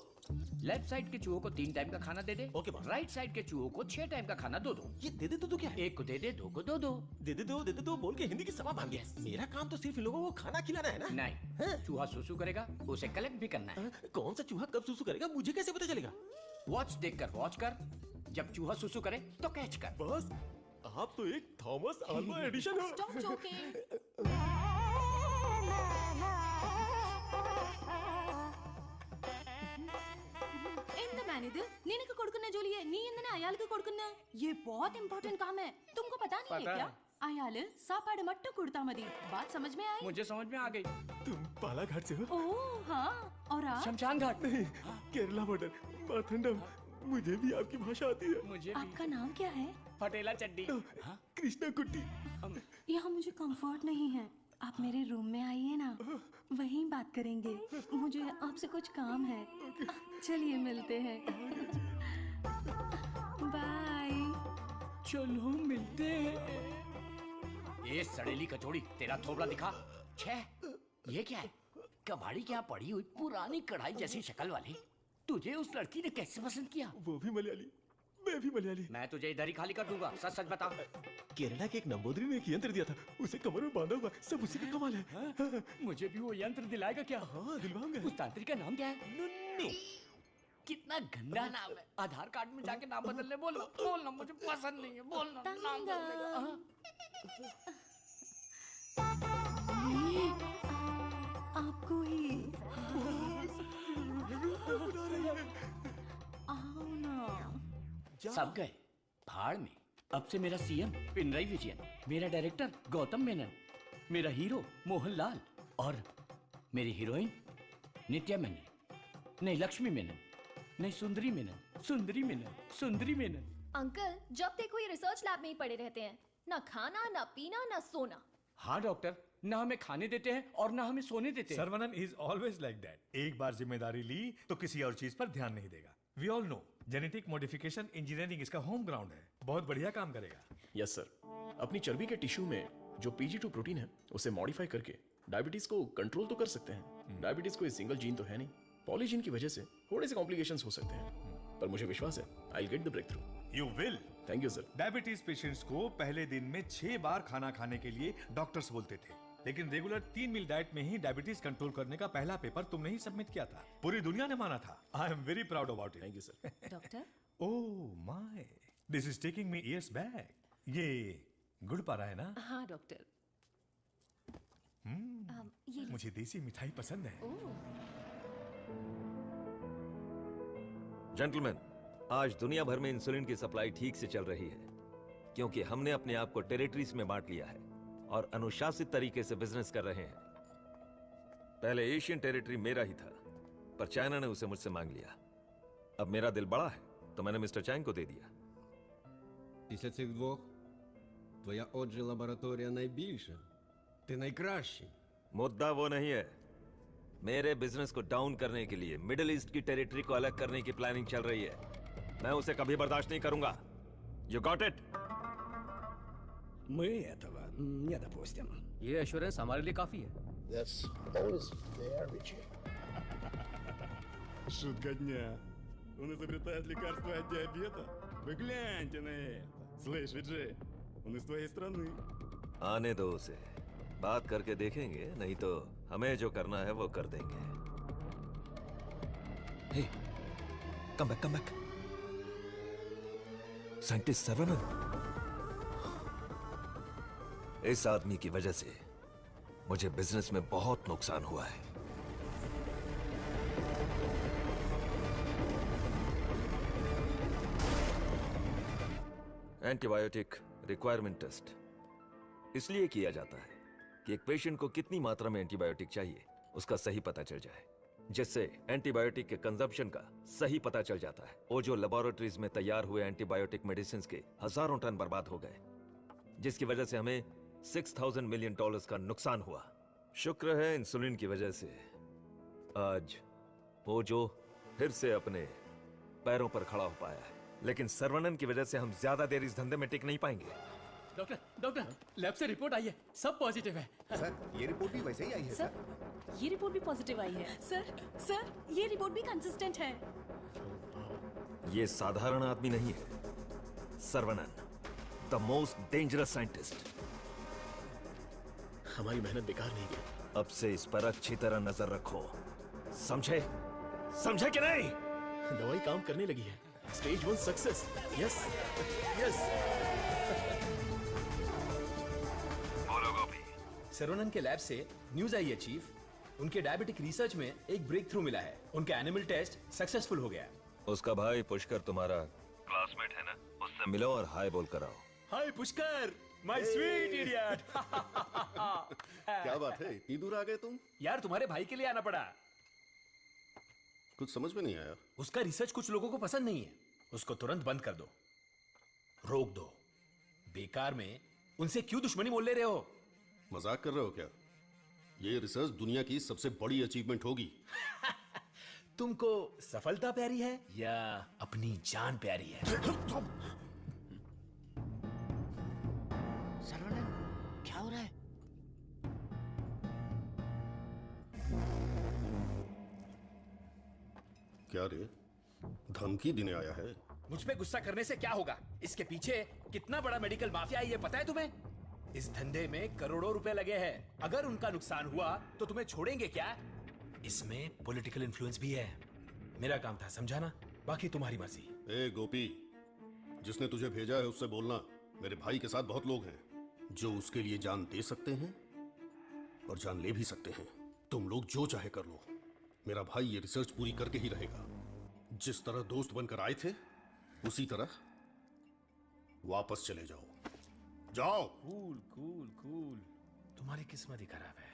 लेफ्ट साइड के चूहों को 3 टाइम का खाना दे दे। Okay boss. राइट साइड के चूहों को 6 टाइम का खाना दो। ये दे दे तो क्या है? 1 को दे दे, 2 को दो। दे दे दो बोल के हिंदी की सभा भाग गया। मेरा काम तो सिर्फ इन लोगों को खाना खिलाना है ना? नहीं, चूहा सुसु करेगा, उसे कलेक्ट भी करना है। कौन सा चूहा कब सुसु करेगा मुझे कैसे पता चलेगा? वॉच देखकर वॉच कर, जब चूहा सुसु करे तो कैच कर। बॉस, आप तो एक थॉमस अल्वा एडिशन हो। Stop joking. मैनेजर నేనకు కొడుకున్న జోలియే నీ ఎందున అయాలకు కొడుకున్న ये बहुत इंपॉर्टेंट काम है, तुमको पता नहीं है क्या? अयाल सापाड़ मट्टू कुड़ता मदी। बात समझ में आई? मुझे समझ में आ गई। तुम बालाघाट से हो? ओह हाँ, और आप? शमशान घाट। नहीं, केरला बॉर्डर, माथंडम। मुझे भी आपकी भाषा आती है। मुझे आपका नाम क्या है? पटेला चड्डी। कृष्णा कुट्टी। यहाँ मुझे कंफर्ट नहीं है, आप मेरे रूम में आइए ना, वहीं बात करेंगे। मुझे आपसे कुछ काम है। चलिए मिलते हैं। बाय। चलो मिलते हैं। ये सड़ेली कचौड़ी, तेरा थोबड़ा दिखा। छे, ये क्या है? कबाड़ी क्या पड़ी हुई पुरानी कढ़ाई जैसी शक्ल वाली। तुझे उस लड़की ने कैसे पसंद किया? वो भी मलयाली, मैं भी मलयाली। मैं तुझे इधर ही खाली कर दूंगा, सच सच बता। केरला के एक नंबोदरी ने एक यंत्र दिया था, उसे कमर में बांधा हुआ, सब उसी का कमाल है। मुझे भी वो यंत्र दिलाएगा क्या? हाँ दिलवाऊंगा। उस तांत्रिक का नाम क्या है? नुन्नू। कितना गंदा नाम है। आधार कार्ड में जाके नाम बदलने बोलो। बोलना, मुझे पसंद नहीं है। बोलना, नाम बदलेगा। आपको ही आओ ना। सब गए भाड़ में। अब से मेरा सीएम पिनराई विजयन, मेरा डायरेक्टर गौतम मेनन, मेरा हीरो मोहनलाल और मेरी हीरोइन नित्या मेनन, नहीं लक्ष्मी मेनन, नहीं सुंदरी मेनन, सुंदरी मेनन, सुंदरी मेनन। अंकल, जब देखो ये रिसर्च लैब में ही पड़े रहते हैं, ना खाना ना पीना ना सोना। हाँ डॉक्टर, ना हमें खाने देते हैं और ना हमें सोने देते हैं। Saravanan is always like that. एक बार जिम्मेदारी ली तो किसी और चीज पर ध्यान नहीं देगा। We all know genetic modification engineering इसका होम ग्राउंड है। बहुत बढ़िया काम करेगा। Yes sir. अपनी चर्बी के टिश्यू में जो PGI प्रोटीन है उसे मॉडिफाई करके डायबिटीज को कंट्रोल तो कर सकते हैं। डायबिटीज कोई सिंगल जीन तो है नहीं, पॉलीजीन की वजह से थोड़े से कॉम्प्लिकेशंस हो सकते हैं, पर मुझे विश्वास है I will get the breakthrough. You will. Thank you sir. Diabetes patients को पहले दिन में 6 बार खाना खाने के लिए डॉक्टर्स बोलते थे, लेकिन रेगुलर 3 मील डाइट में ही डायबिटीज कंट्रोल करने का पहला पेपर तुमने ही सबमिट किया था। पूरी दुनिया ने माना था। आई am very proud about it. Thank you sir. Doctor, oh my, this is taking me years back. ये गुड़ पारा है ना? हाँ डॉक्टर। मुझे देसी मिठाई पसंद है। जेंटलमैन, आज दुनिया भर में इंसुलिन की सप्लाई ठीक से चल रही है क्योंकि हमने अपने आप को टेरिटरीज में बांट लिया है और अनुशासित तरीके से बिजनेस कर रहे हैं। पहले एशियन टेरिटरी मेरा ही था, पर चाइना ने उसे मुझसे मांग लिया। अब मेरा दिल बड़ा है तो मैंने मिस्टर चैंग को दे दिया। Після цих двох твоя отже лабораторія найбільша. Ти найкращий. मुद्दा वो नहीं है। मेरे बिजनेस को डाउन करने के लिए मिडिल ईस्ट की टेरिटरी को अलग करने की प्लानिंग चल रही है। मैं उसे कभी बर्दाश्त नहीं करूंगा। You got it? Мы этого не допустим. ये एश्योरेंस हमारे लिए काफी है। That's always very cheap. Шутка дня. Он изобретает лекарство от диабета. Вы гляньте на это. Слышь, Виджей, он из твоей страны. आने दो उसे, बात करके देखेंगे, नहीं तो हमें जो करना है वो कर देंगे। हे, कम बैक। साइंटिस्ट सर्वनन। इस आदमी की वजह से मुझे बिजनेस में बहुत नुकसान हुआ है। एंटीबायोटिक रिक्वायरमेंट टेस्ट इसलिए किया जाता है कि एक पेशेंट को कितनी मात्रा में एंटीबायोटिक चाहिए उसका सही पता चल जाए, जिससे एंटीबायोटिक के कंजम्पशन का सही पता चल जाता है। वो जो लेबोरेटरीज में तैयार हुए एंटीबायोटिक मेडिसिन के हजारों टन बर्बाद हो गए, जिसकी वजह से हमें $6,000 मिलियन का नुकसान हुआ। शुक्र है इंसुलिन की वजह से आज वो जो फिर से अपने पैरों पर खड़ा हो पाया है, लेकिन सर्वनन की वजह से हम ज्यादा देर इस धंधे में टिक नहीं पाएंगे। डॉक्टर, लैब से रिपोर्ट आई है, सब पॉजिटिव है। सर, ये रिपोर्ट भी वैसे ही आई है सर। ये रिपोर्ट भी पॉजिटिव आई है। सर, ये रिपोर्ट भी कंसिस्टेंट है। ये साधारण आदमी नहीं है, Saravanan, the most dangerous scientist. हमारी मेहनत बेकार नहीं गई। अब से इस पर अच्छी तरह नजर रखो, समझे? समझे कि नहीं? दवाई काम करने लगी है। Stage 1 success. यस। सर्वनन के लैब से न्यूज आई है चीफ। उनके डायबिटिक रिसर्च में एक ब्रेक थ्रू मिला है। उनका एनिमल टेस्ट सक्सेसफुल हो गया। उसका भाई पुष्कर तुम्हारा क्लासमेट है ना, उससे मिलो और हाय बोल कर आओ। हाय पुष्कर, माय स्वीट इडियट। क्या बात है, इतनी दूर आ गए तुम? यार तुम्हारे भाई के लिए आना पड़ा। कुछ समझ में नहीं आया। उसका रिसर्च कुछ लोगों को पसंद नहीं है। उसको तुरंत बंद कर दो, रोक दो। बेकार में उनसे क्यों दुश्मनी मोल ले रहे हो? मजाक कर रहे हो क्या? ये रिसर्च दुनिया की सबसे बड़ी अचीवमेंट होगी। तुमको सफलता प्यारी है या अपनी जान प्यारी है? सर्वनन, क्या क्या रे, धमकी देने आया है? मुझ पे गुस्सा करने से क्या होगा? इसके पीछे कितना बड़ा मेडिकल माफिया है ये पता है तुम्हें? इस धंधे में करोड़ों रुपए लगे हैं। अगर उनका नुकसान हुआ तो तुम्हें छोड़ेंगे क्या? इसमें पॉलिटिकल इन्फ्लुएंस भी है। मेरा काम था समझाना, बाकी तुम्हारी मर्जी। ए गोपी, जिसने तुझे भेजा है उससे बोलना मेरे भाई के साथ बहुत लोग हैं जो उसके लिए जान दे सकते हैं और जान ले भी सकते हैं। तुम लोग जो चाहे कर लो, मेरा भाई ये रिसर्च पूरी करके ही रहेगा। जिस तरह दोस्त बनकर आए थे उसी तरह वापस चले जाओ। जाओ। कूल कूल कूल, तुम्हारी किस्मत ही खराब है।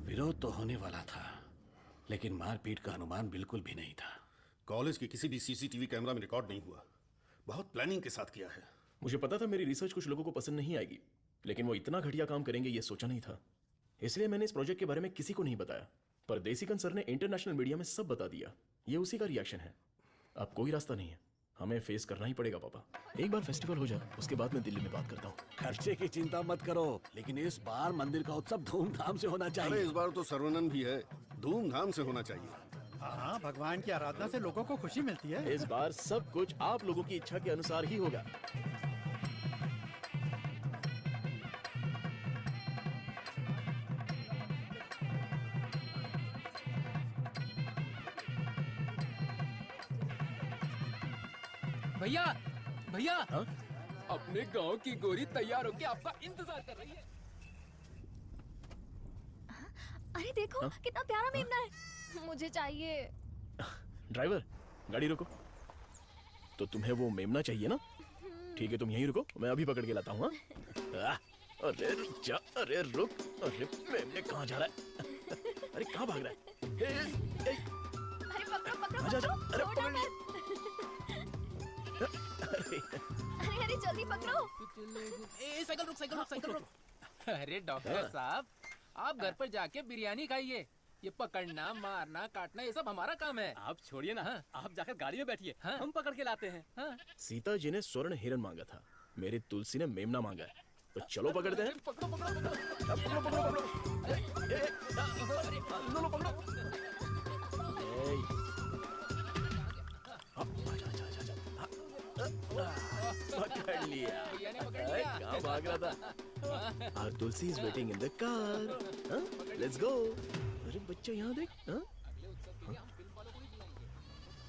विरोध तो होने वाला था, लेकिन मारपीट का अनुमान बिल्कुल भी नहीं था। कॉलेज के किसी भी सीसीटीवी कैमरा में रिकॉर्ड नहीं हुआ। बहुत प्लानिंग के साथ किया है। मुझे पता था मेरी रिसर्च कुछ लोगों को पसंद नहीं आएगी, लेकिन वो इतना घटिया काम करेंगे ये सोचा नहीं था। इसलिए मैंने इस प्रोजेक्ट के बारे में किसी को नहीं बताया, पर देसिकन सर ने इंटरनेशनल मीडिया में सब बता दिया। ये उसी का रिएक्शन है। अब कोई रास्ता नहीं है, हमें फेस करना ही पड़ेगा पापा। एक बार फेस्टिवल हो जाए उसके बाद मैं दिल्ली में बात करता हूँ। खर्चे की चिंता मत करो, लेकिन इस बार मंदिर का उत्सव धूमधाम से होना चाहिए। अरे इस बार तो सर्वनन भी है, धूमधाम से होना चाहिए। हाँ, भगवान की आराधना से लोगों को खुशी मिलती है। इस बार सब कुछ आप लोगों की इच्छा के अनुसार ही होगा। भैया भैया, अपने गांव की गोरी तैयार होके आपका इंतजार कर रही है। अरे देखो कितना प्यारा मेमना है, मुझे चाहिए। ड्राइवर, गाड़ी रोको। तो तुम्हें वो मेमना चाहिए ना? ठीक है, तुम यहीं रुको, मैं अभी पकड़ के लाता हूँ। अरे रुक जा, अरे रुक। अरे मेमने कहाँ जा रहा है? अरे कहाँ भाग रहा है? अरे पकड़ो पकड़ो आजा, पकड़ो, अरे छोड़ो पकड़। मत। अरे अरे जल्दी पकड़ो। साइकिल रुक, साइकिल रुक, साइकिल रुक। अरे डॉक्टर साहब, आप घर पर जाके बिरयानी खाइए। ये पकड़ना, मारना, काटना ये सब हमारा काम है। आप छोड़िए ना, आप जाकर गाड़ी में बैठिए, हम पकड़ के लाते हैं। सीता जी ने स्वर्ण हिरण मांगा था, मेरी तुलसी ने मेमना मांगा है। तो चलो पकड़ते हैं। पकड़ो पकड़ो पकड़ो पकड़ो पकड़ो लो पकड़ो। पकड़ लिया। कहाँ भाग रहा था? Our Tulsi is waiting in the car. Let's go. अरे बच्चा यहाँ देख।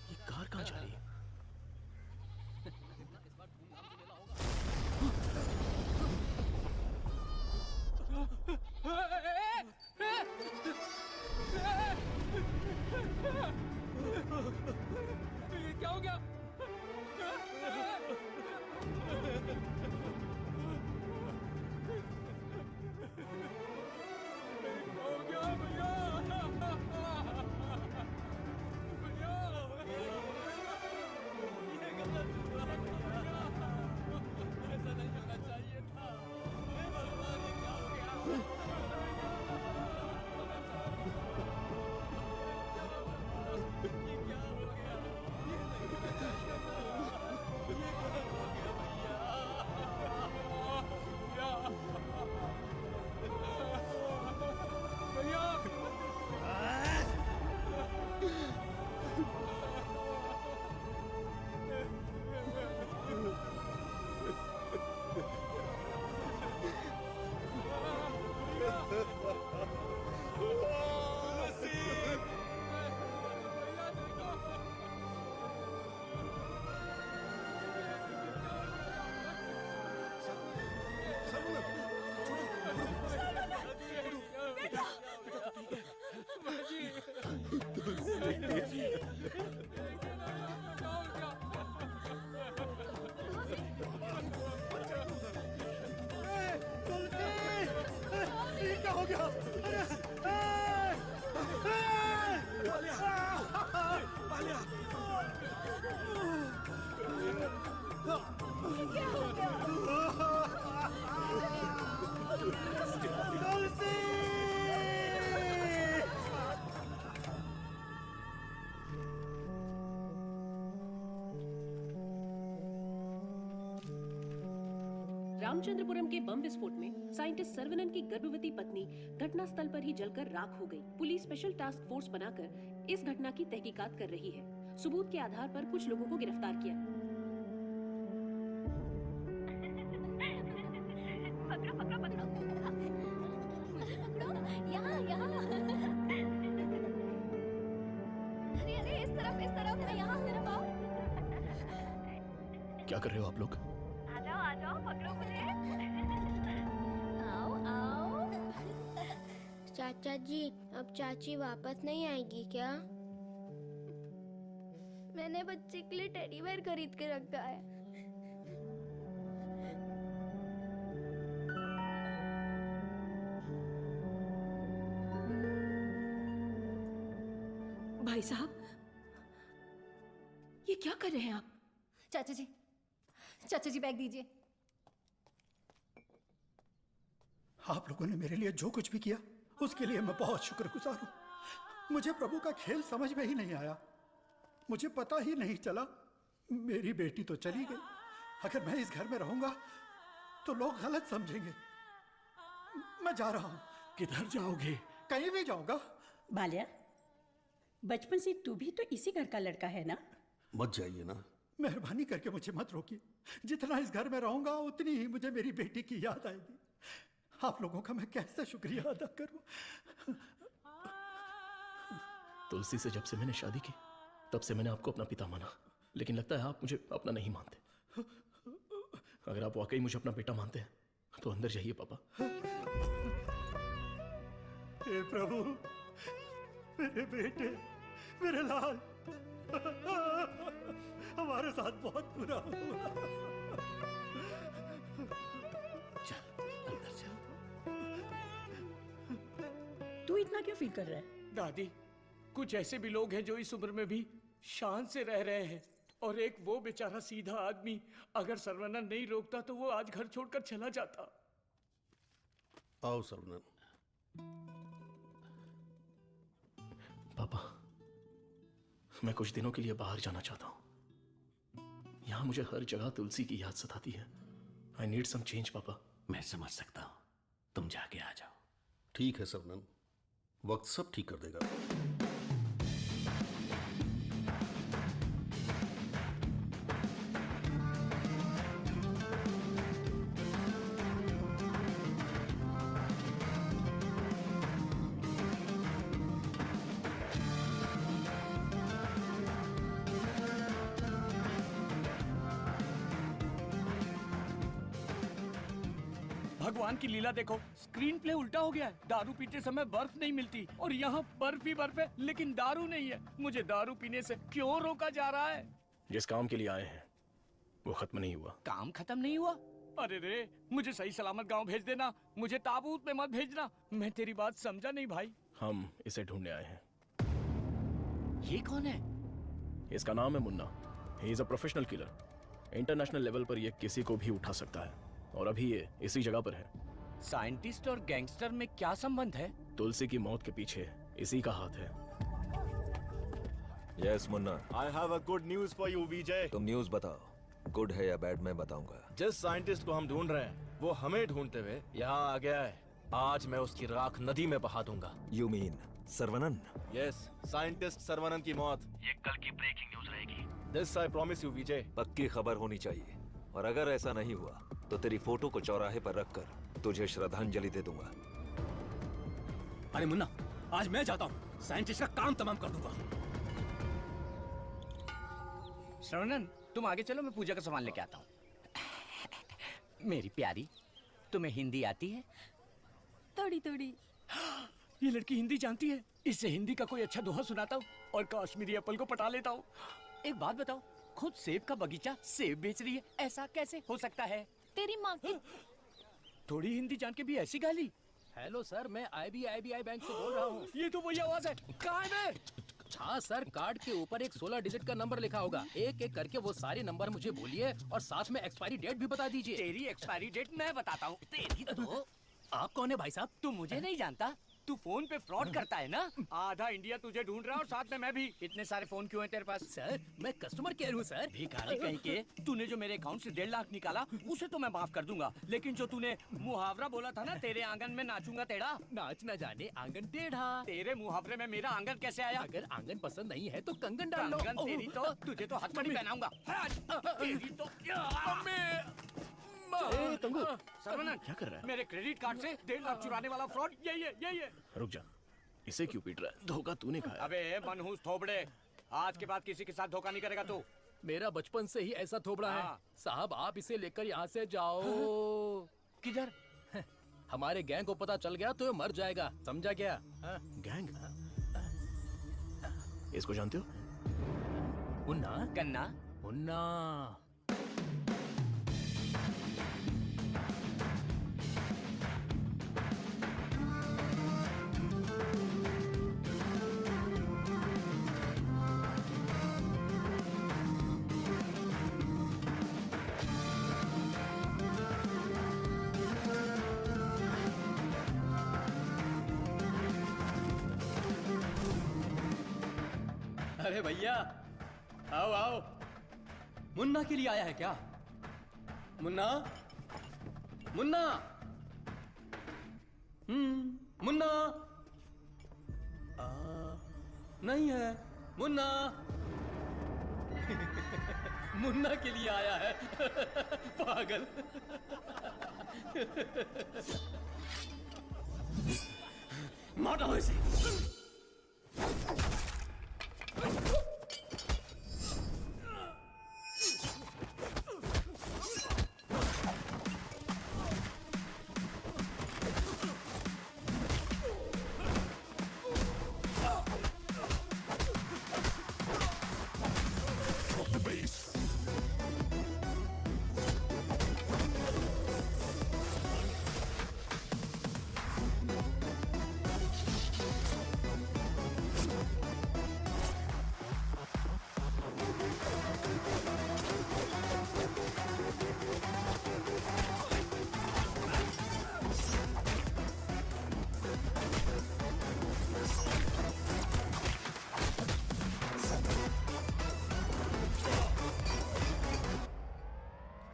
ये कार कहाँ जा रही है? क्या हो गया? रामचंद्रपुरम के बम विस्फोट में साइंटिस्ट सर्वनन की गर्भवती पत्नी घटनास्थल पर ही जलकर राख हो गई। पुलिस स्पेशल टास्क फोर्स बनाकर इस घटना की तहकीकात कर रही है। सबूत के आधार पर कुछ लोगों को गिरफ्तार किया। पकड़ो पकड़ो पकड़ो पकड़ो यहाँ यहाँ। अरे अरे इस तरफ यहाँ तरफ आओ। क्या कर रहे हो आप लोग? आ जाओ पकड़ो मुझे। आओ आओ। चाचा जी अब चाची वापस नहीं आएगी क्या? मैंने बच्चे के लिए टेडी बेयर खरीद के रखा है। भाई साहब ये क्या कर रहे हैं आप? चाचा जी बैग दीजिए। आप लोगों ने मेरे लिए जो कुछ भी किया उसके लिए मैं बहुत शुक्रगुजार हूँ। मुझे प्रभु का खेल समझ में ही नहीं आया। मुझे पता ही नहीं चला। मेरी बेटी तो चली गई। अगर मैं इस घर में रहूंगा तो लोग गलत समझेंगे। मैं जा रहा हूँ। किधर जाओगे? कहीं भी जाऊंगा। बाल्या, बचपन से तू भी तो इसी घर का लड़का है ना? मत जाइए ना। मेहरबानी करके मुझे मत रोकिए। जितना इस घर में रहूंगा उतनी ही मुझे मेरी बेटी की याद आएगी। आप लोगों का मैं कैसे शुक्रिया अदा करूं। तुलसी से जब से मैंने शादी की तब से मैंने आपको अपना पिता माना, लेकिन लगता है आप मुझे अपना नहीं मानते। अगर आप वाकई मुझे अपना बेटा मानते हैं तो अंदर जाइए पापा। हे प्रभु, मेरे बेटे, मेरे लाल, हमारे साथ बहुत बुरा हुआ। चल अंदर चल। तू इतना क्यों फील कर रहा है? दादी, कुछ ऐसे भी लोग हैं जो इस उम्र में भी शान से रह रहे हैं, और एक वो बेचारा सीधा आदमी, अगर सर्वनन नहीं रोकता तो वो आज घर छोड़कर चला जाता। आओ सर्वनन। पापा, मैं कुछ दिनों के लिए बाहर जाना चाहता हूं। यहाँ मुझे हर जगह तुलसी की याद सताती है। आई नीड सम चेंज पापा। मैं समझ सकता हूँ, तुम जाके आ जाओ। ठीक है सरनन, वक्त सब ठीक कर देगा। भगवान की लीला देखो, स्क्रीन प्ले उल्टा हो गया है। दारू पीते समय बर्फ नहीं मिलती और यहाँ बर्फ ही बर्फ है, लेकिन दारू नहीं है। मुझे दारू पीने से क्यों रोका जा रहा है? जिस काम के लिए आए हैं वो खत्म नहीं हुआ। काम खत्म नहीं हुआ? अरे रे, मुझे सही सलामत गांव भेज देना, मुझे ताबूत में मत भेजना। मैं तेरी बात समझा नहीं भाई। हम इसे ढूंढने आए हैं। ये कौन है? इसका नाम है मुन्ना। ही is a professional killer. International level पर ये किसी को भी उठा सकता है और अभी ये इसी जगह पर है। साइंटिस्ट और गैंगस्टर में क्या संबंध है? तुलसी की मौत के पीछे इसी का हाथ है। Yes Munna. I have a good news for you, विजय। तुम न्यूज़ बताओ, गुड है या बैड मैं बताऊंगा। जिस साइंटिस्ट को हम ढूंढ रहे हैं वो हमें ढूंढते हुए यहाँ आ गया है। आज मैं उसकी राख नदी में बहा दूंगा। You mean Saravanan? Yes, scientist Saravanan की मौत ये कल की ब्रेकिंग न्यूज रहेगी। दिस आई प्रॉमिस यू विजय। पक्की खबर होनी चाहिए, और अगर ऐसा नहीं हुआ तो तेरी फोटो को चौराहे पर रखकर तुझे श्रद्धांजलि दे दूंगा। अरे मुन्ना, आज मैं जाता हूँ, साइंटिस्ट का काम तमाम कर दूंगा। श्रवणन, तुम आगे चलो, मैं पूजा का सामान लेके आता हूँ। मेरी प्यारी, तुम्हें हिंदी आती है? थोड़ी थोड़ी। ये लड़की हिंदी जानती है। इससे हिंदी का कोई अच्छा दोहा सुनाता हूँ और कश्मीरी एप्पल को पटा लेता हूँ। एक बात बताओ, खुद सेब का बगीचा सेब बेच रही है, ऐसा कैसे हो सकता है? तेरी माँ की। थोड़ी हिंदी जान के भी ऐसी गाली? हेलो सर, मैं IBI बैंक से बोल रहा हूँ। ये तो वही आवाज है। कहाँ है मैं? हाँ सर, कार्ड के ऊपर एक 16 डिजिट का नंबर लिखा होगा। एक एक करके वो सारे नंबर मुझे बोलिए और साथ में एक्सपायरी डेट भी बता दीजिए। तेरी एक्सपायरी डेट मैं बताता हूँ। तेरी तो आप कौन है भाई साहब? तू मुझे नहीं जानता? तू फोन पे फ्रॉड करता है ना? आधा इंडिया तुझे ढूंढ रहा है और साथ में मैं भी। इतने सारे फोन क्यों हैं तेरे पास? सर, मैं कस्टमर केयर हूँ सर। भिखारी कहीं के। तूने जो मेरे अकाउंट से 1.5 लाख निकाला उसे तो मैं माफ कर दूंगा, लेकिन जो तूने मुहावरा बोला था ना, तेरे आंगन में नाचूंगा टेढ़ा, नाच न जाने आंगन टेढ़ा। तेरे मुहावरे में मेरा आंगन कैसे आया? अगर आंगन पसंद नहीं है तो कंगन डाल लो। कंगन तेरी तो, तुझे तो हथकड़ी पहनाऊंगा। तेरी तो सर्वनन, क्या कर रहा है? मेरे क्रेडिट कार्ड से 1.5 लाख चुराने वाला फ्रॉड यही है। रुक जा, इसे क्यों पीट रहा है? धोखा तूने खाया। अबे मनहूस थोबड़े, आज के बाद किसी के साथ धोखा नहीं करेगा तू। मेरा बचपन से ही ऐसा थोबड़ा है। साहब, आप इसे लेकर यहाँ से जाओ। किधर? हमारे गैंग को पता चल गया तो ये मर जाएगा, समझा क्या? गैंग? इसको जानते हो? मुन्ना? कन्ना? मुन्ना। अरे भैया, आओ आओ। मुन्ना के लिए आया है क्या? मुन्ना, मुन्ना, मुन्ना। नहीं है मुन्ना। मुन्ना के लिए आया है। पागल। मारो इसे।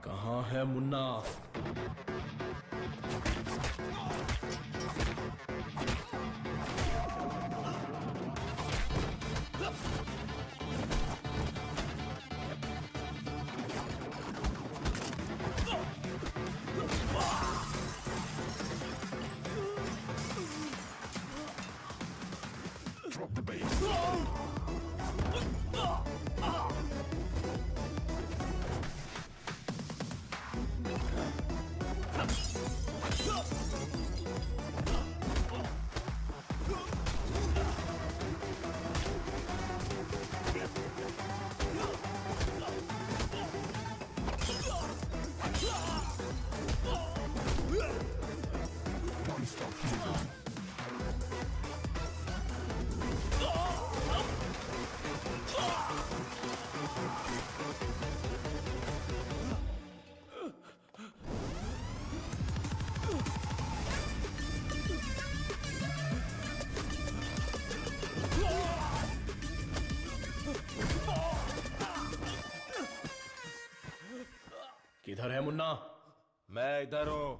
कहाँ है मुन्ना? मैं इधर हूं।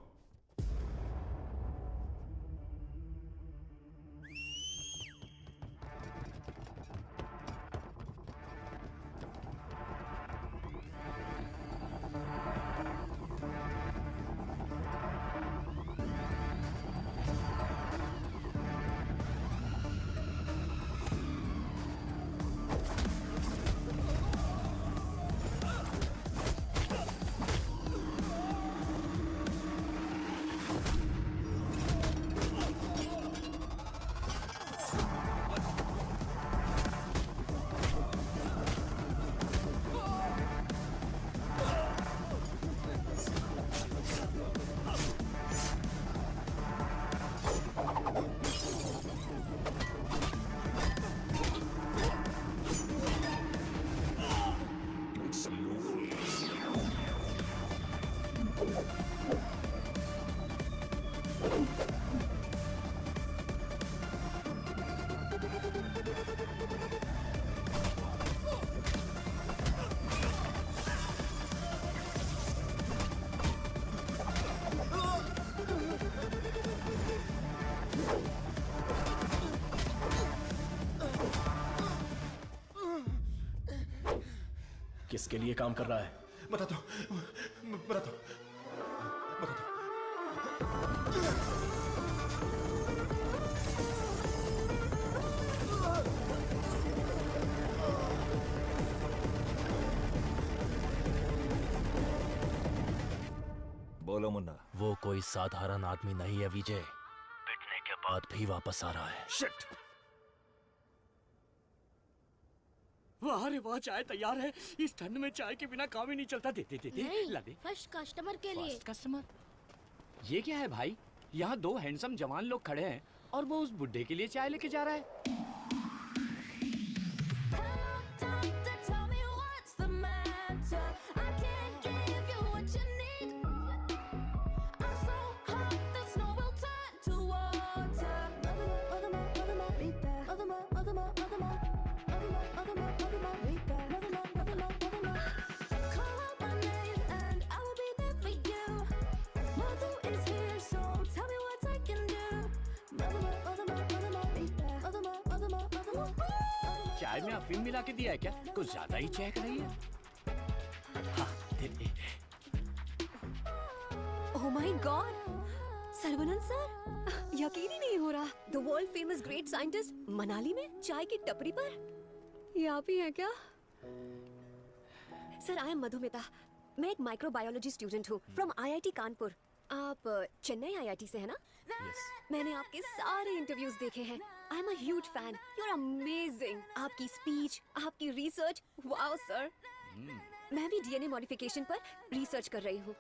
किसके लिए काम कर रहा है? बता दो, बता दो, बता दो। बोलो मुन्ना। वो कोई साधारण आदमी नहीं है विजय। पिटने के बाद भी वापस आ रहा है। शिट। वाह रे वाह, चाय तैयार है। इस ठंड में चाय के बिना काम ही नहीं चलता। दे दे दे दे, ला दे। फर्स्ट कस्टमर के लिए। First customer? ये क्या है भाई? यहाँ दो हैंडसम जवान लोग खड़े हैं और वो उस बुड्ढे के लिए चाय लेके जा रहा है। चाय में अफीम मिला के दिया है क्या? कुछ ज्यादा ही चहक रही है। हाँ, दे दे। ओह माय गॉड, सर्वनंद सर, यकीन ही नहीं हो रहा। The world famous great scientist Manali में चाय की टपरी पर। ये आप ही हैं क्या? Sir, I M Madhumita. मैं एक माइक्रोबायोलॉजी स्टूडेंट हूँ फ्रॉम आईआईटी कानपुर। आप चेन्नई आईआईटी से है ना? Yes. मैंने आपके सारे इंटरव्यूज देखे हैं। I am a huge fan. You are amazing. आपकी स्पीच, आपकी रिसर्च, वाओ सर। मैं भी डीएनए मॉडिफिकेशन पर रिसर्च कर रही हूँ।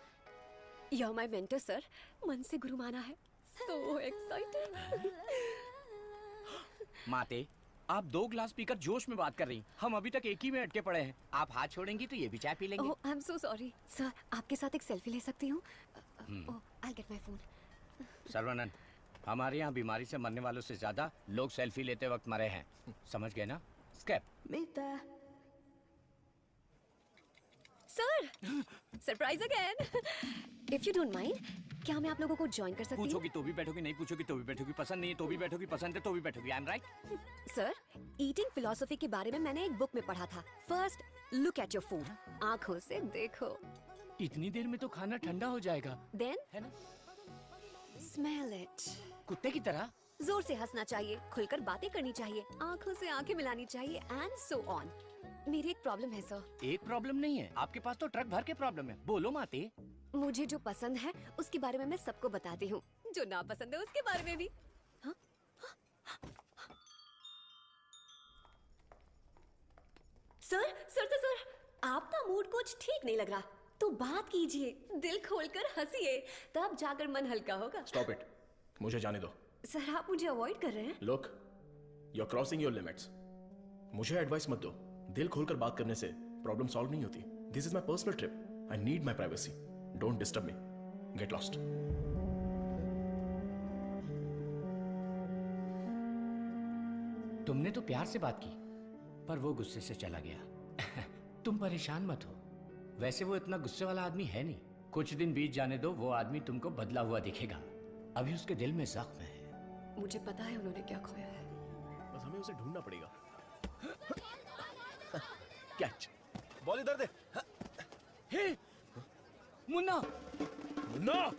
You are my mentor sir. मन से गुरु माना है। So excited. माते, आप 2 ग्लास पीकर जोश में बात कर रही। हम अभी तक एक ही में अटके पड़े हैं। आप हाथ छोड़ेंगी तो ये भी चाय पी लेंगे। Oh, I am so sorry sir. आपके साथ एक सेल्फी ले सकती हूँ? Oh, I get my phone. Sarvanand, हमारे यहाँ बीमारी से मरने वालों से ज्यादा लोग सेल्फी लेते वक्त मरे हैं। समझ गए ना? स्कैप। Sir, surprise again. If you don't mind, क्या मैं आप लोगों को ज्वाइन कर सकती हूँ? पूछोगी तो भी बैठोगी, नहीं पूछोगी तो भी बैठोगी, पसंद नहीं है तो भी बैठोगी, पसंद है तो भी बैठोगी। I am right? Sir, eating philosophy के बारे में मैंने एक बुक में पढ़ा था। First look at your food, आंखों से देखो। इतनी देर में तो खाना ठंडा हो जाएगा। देन है ना? Smell it. कुत्ते की तरह जोर से हंसना चाहिए, खुलकर बातें करनी चाहिए, आंखों से आंखें मिलानी चाहिए, एंड सो ऑन। मेरी एक प्रॉब्लम है सर। एक प्रॉब्लम नहीं है, आपके पास तो ट्रक भर के प्रॉब्लम है। बोलो माते। मुझे जो पसंद है उसके बारे में मैं सबको बताती हूँ, जो ना पसंद है उसके बारे में भी। हाँ? सर सर सर सर, आपका मूड कुछ ठीक नहीं लग रहा, तो बात कीजिए, दिल खोलकर हंसिए, तब जाकर मन हल्का होगा। स्टॉप इट, मुझे जाने दो। सर, आप मुझे अवॉइड कर रहे हैं। Look, you are crossing your limits. मुझे एडवाइस मत दो। दिल खोलकर बात करने से प्रॉब्लम सॉल्व नहीं होती। This is my personal trip. I need my privacy. Don't disturb me. Get lost. तुमने तो प्यार से बात की, पर वो गुस्से से चला गया। तुम परेशान मत हो, वैसे वो इतना गुस्से वाला आदमी है नहीं। कुछ दिन बीत जाने दो, वो आदमी तुमको बदला हुआ दिखेगा। अभी उसके दिल में जख्म है। मुझे पता है उन्होंने क्या खोया है। बस हमें उसे ढूंढना पड़ेगा। कैच। बॉल इधर दे। हे मुन्ना, मुन्ना!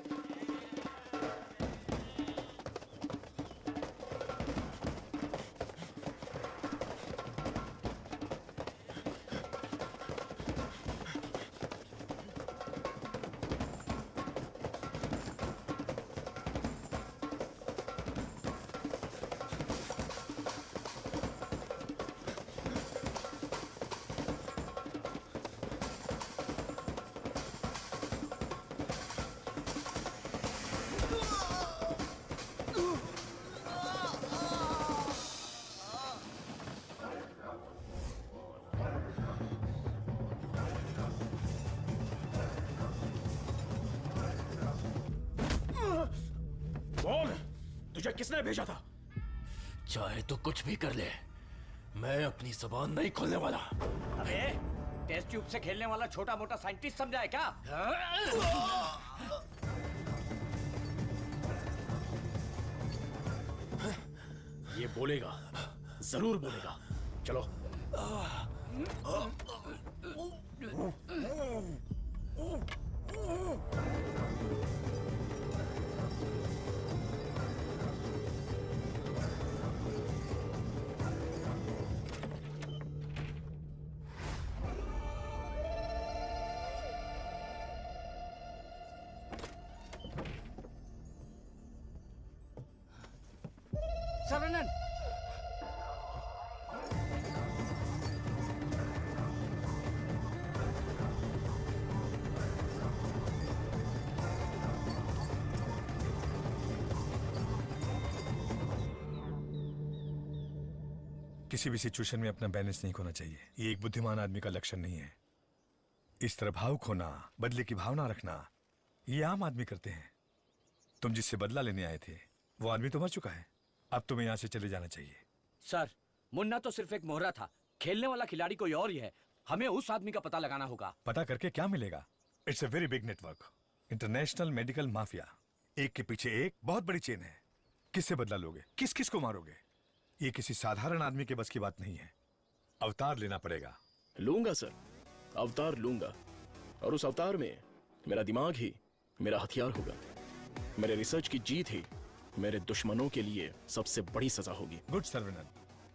तुझे किसने भेजा था? चाहे तो कुछ भी कर ले, मैं अपनी जुबान नहीं खोलने वाला। अबे टेस्ट ट्यूब से खेलने वाला छोटा मोटा साइंटिस्ट समझा है क्या? ये बोलेगा, जरूर बोलेगा। चलो। सरवनन, किसी भी सिचुएशन में अपना बैलेंस नहीं खोना चाहिए। ये एक बुद्धिमान आदमी का लक्षण नहीं है। इस तरह भाव खोना, बदले की भावना रखना, ये आम आदमी करते हैं। तुम जिससे बदला लेने आए थे वो आदमी तो मर चुका है। अब तुम्हें यहाँ से चले जाना चाहिए। सर, मुन्ना तो सिर्फ एक मोहरा था, खेलने वाला खिलाड़ी कोई और ही है। हमें उस आदमी का पता लगाना होगा। पता करके क्या मिलेगा? It's a very big network, international medical mafia. एक के पीछे एक बहुत बड़ी चेन है। किससे बदला लोगे? किस किस को मारोगे? ये किसी साधारण आदमी के बस की बात नहीं है। अवतार लेना पड़ेगा। लूंगा सर, अवतार लूंगा। और उस अवतार में मेरा दिमाग ही मेरा हथियार होगा। मेरे रिसर्च की जीत ही मेरे दुश्मनों के लिए सबसे बड़ी सजा होगी। गुड सर्वनन,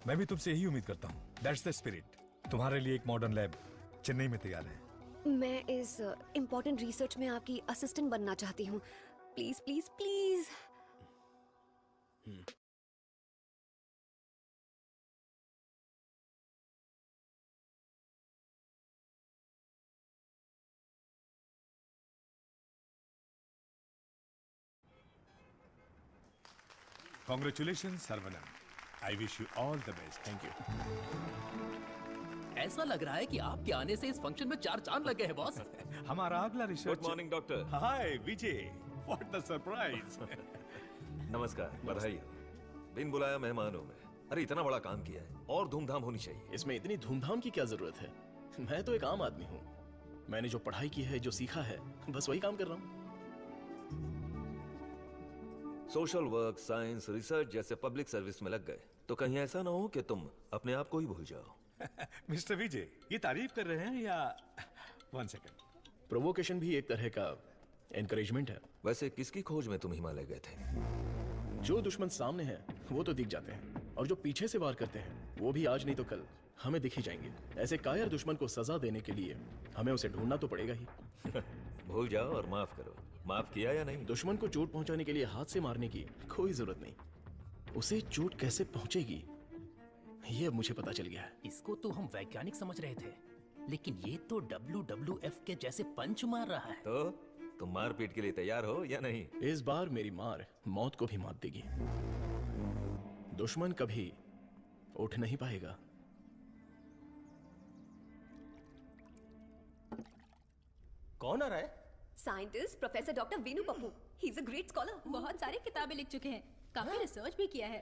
मैं भी तुमसे यही उम्मीद करता हूँ। That's the spirit. तुम्हारे लिए एक मॉडर्न लैब चेन्नई में तैयार है। मैं इस इम्पोर्टेंट रिसर्च में आपकी असिस्टेंट बनना चाहती हूँ। Please please please. Congratulations, Sarvanan. I wish you all the best. Thank you. ऐसा लग रहा है कि आपके आने से इस फंक्शन में 4 चांद लगे हैं बॉस। हमारा अगला research. Good morning doctor. Hi Vijay, what the surprise. नमस्कार, बधाई हो। बिन बुलाया मेहमान हूं मैं। अरे इतना बड़ा काम किया है और धूमधाम होनी चाहिए। इसमें इतनी धूमधाम की क्या जरूरत है? मैं तो एक आम आदमी हूँ। मैंने जो पढ़ाई की है, जो सीखा है, बस वही काम कर रहा हूँ। सोशल वर्क, साइंस, रिसर्च जैसे पब्लिक सर्विस में लग गए तो कहीं ऐसा ना हो कि तुम अपने आप को ही भूल जाओ। मिस्टर विजय, ये तारीफ कर रहे हैं या 1 सेकंड? प्रोवोकेशन भी एक तरह का एनकरेजमेंट है। वैसे किसकी खोज में तुम हिमालय गए थे? जो दुश्मन सामने हैं वो तो दिख जाते हैं, और जो पीछे से वार करते हैं वो भी आज नहीं तो कल हमें दिख ही जाएंगे। ऐसे कायर दुश्मन को सजा देने के लिए हमें उसे ढूंढना तो पड़ेगा ही। भूल जाओ और माफ करो। माफ किया या नहीं? दुश्मन को चोट पहुंचाने के लिए हाथ से मारने की कोई जरूरत नहीं। उसे चोट कैसे पहुंचेगी ये अब मुझे पता चल गया है। इसको तो हम वैज्ञानिक समझ रहे थे, लेकिन ये तो WWF के जैसे पंच मार रहा है। तो तुम मारपीट के लिए तैयार हो या नहीं? इस बार मेरी मार मौत को भी मात देगी। दुश्मन कभी उठ नहीं पाएगा। कौन आ रहा है? Scientist professor doctor Veenu Pappu. He is a great scholar. बहुत सारी किताबें लिख चुके हैं। काफी रिसर्च भी किया है।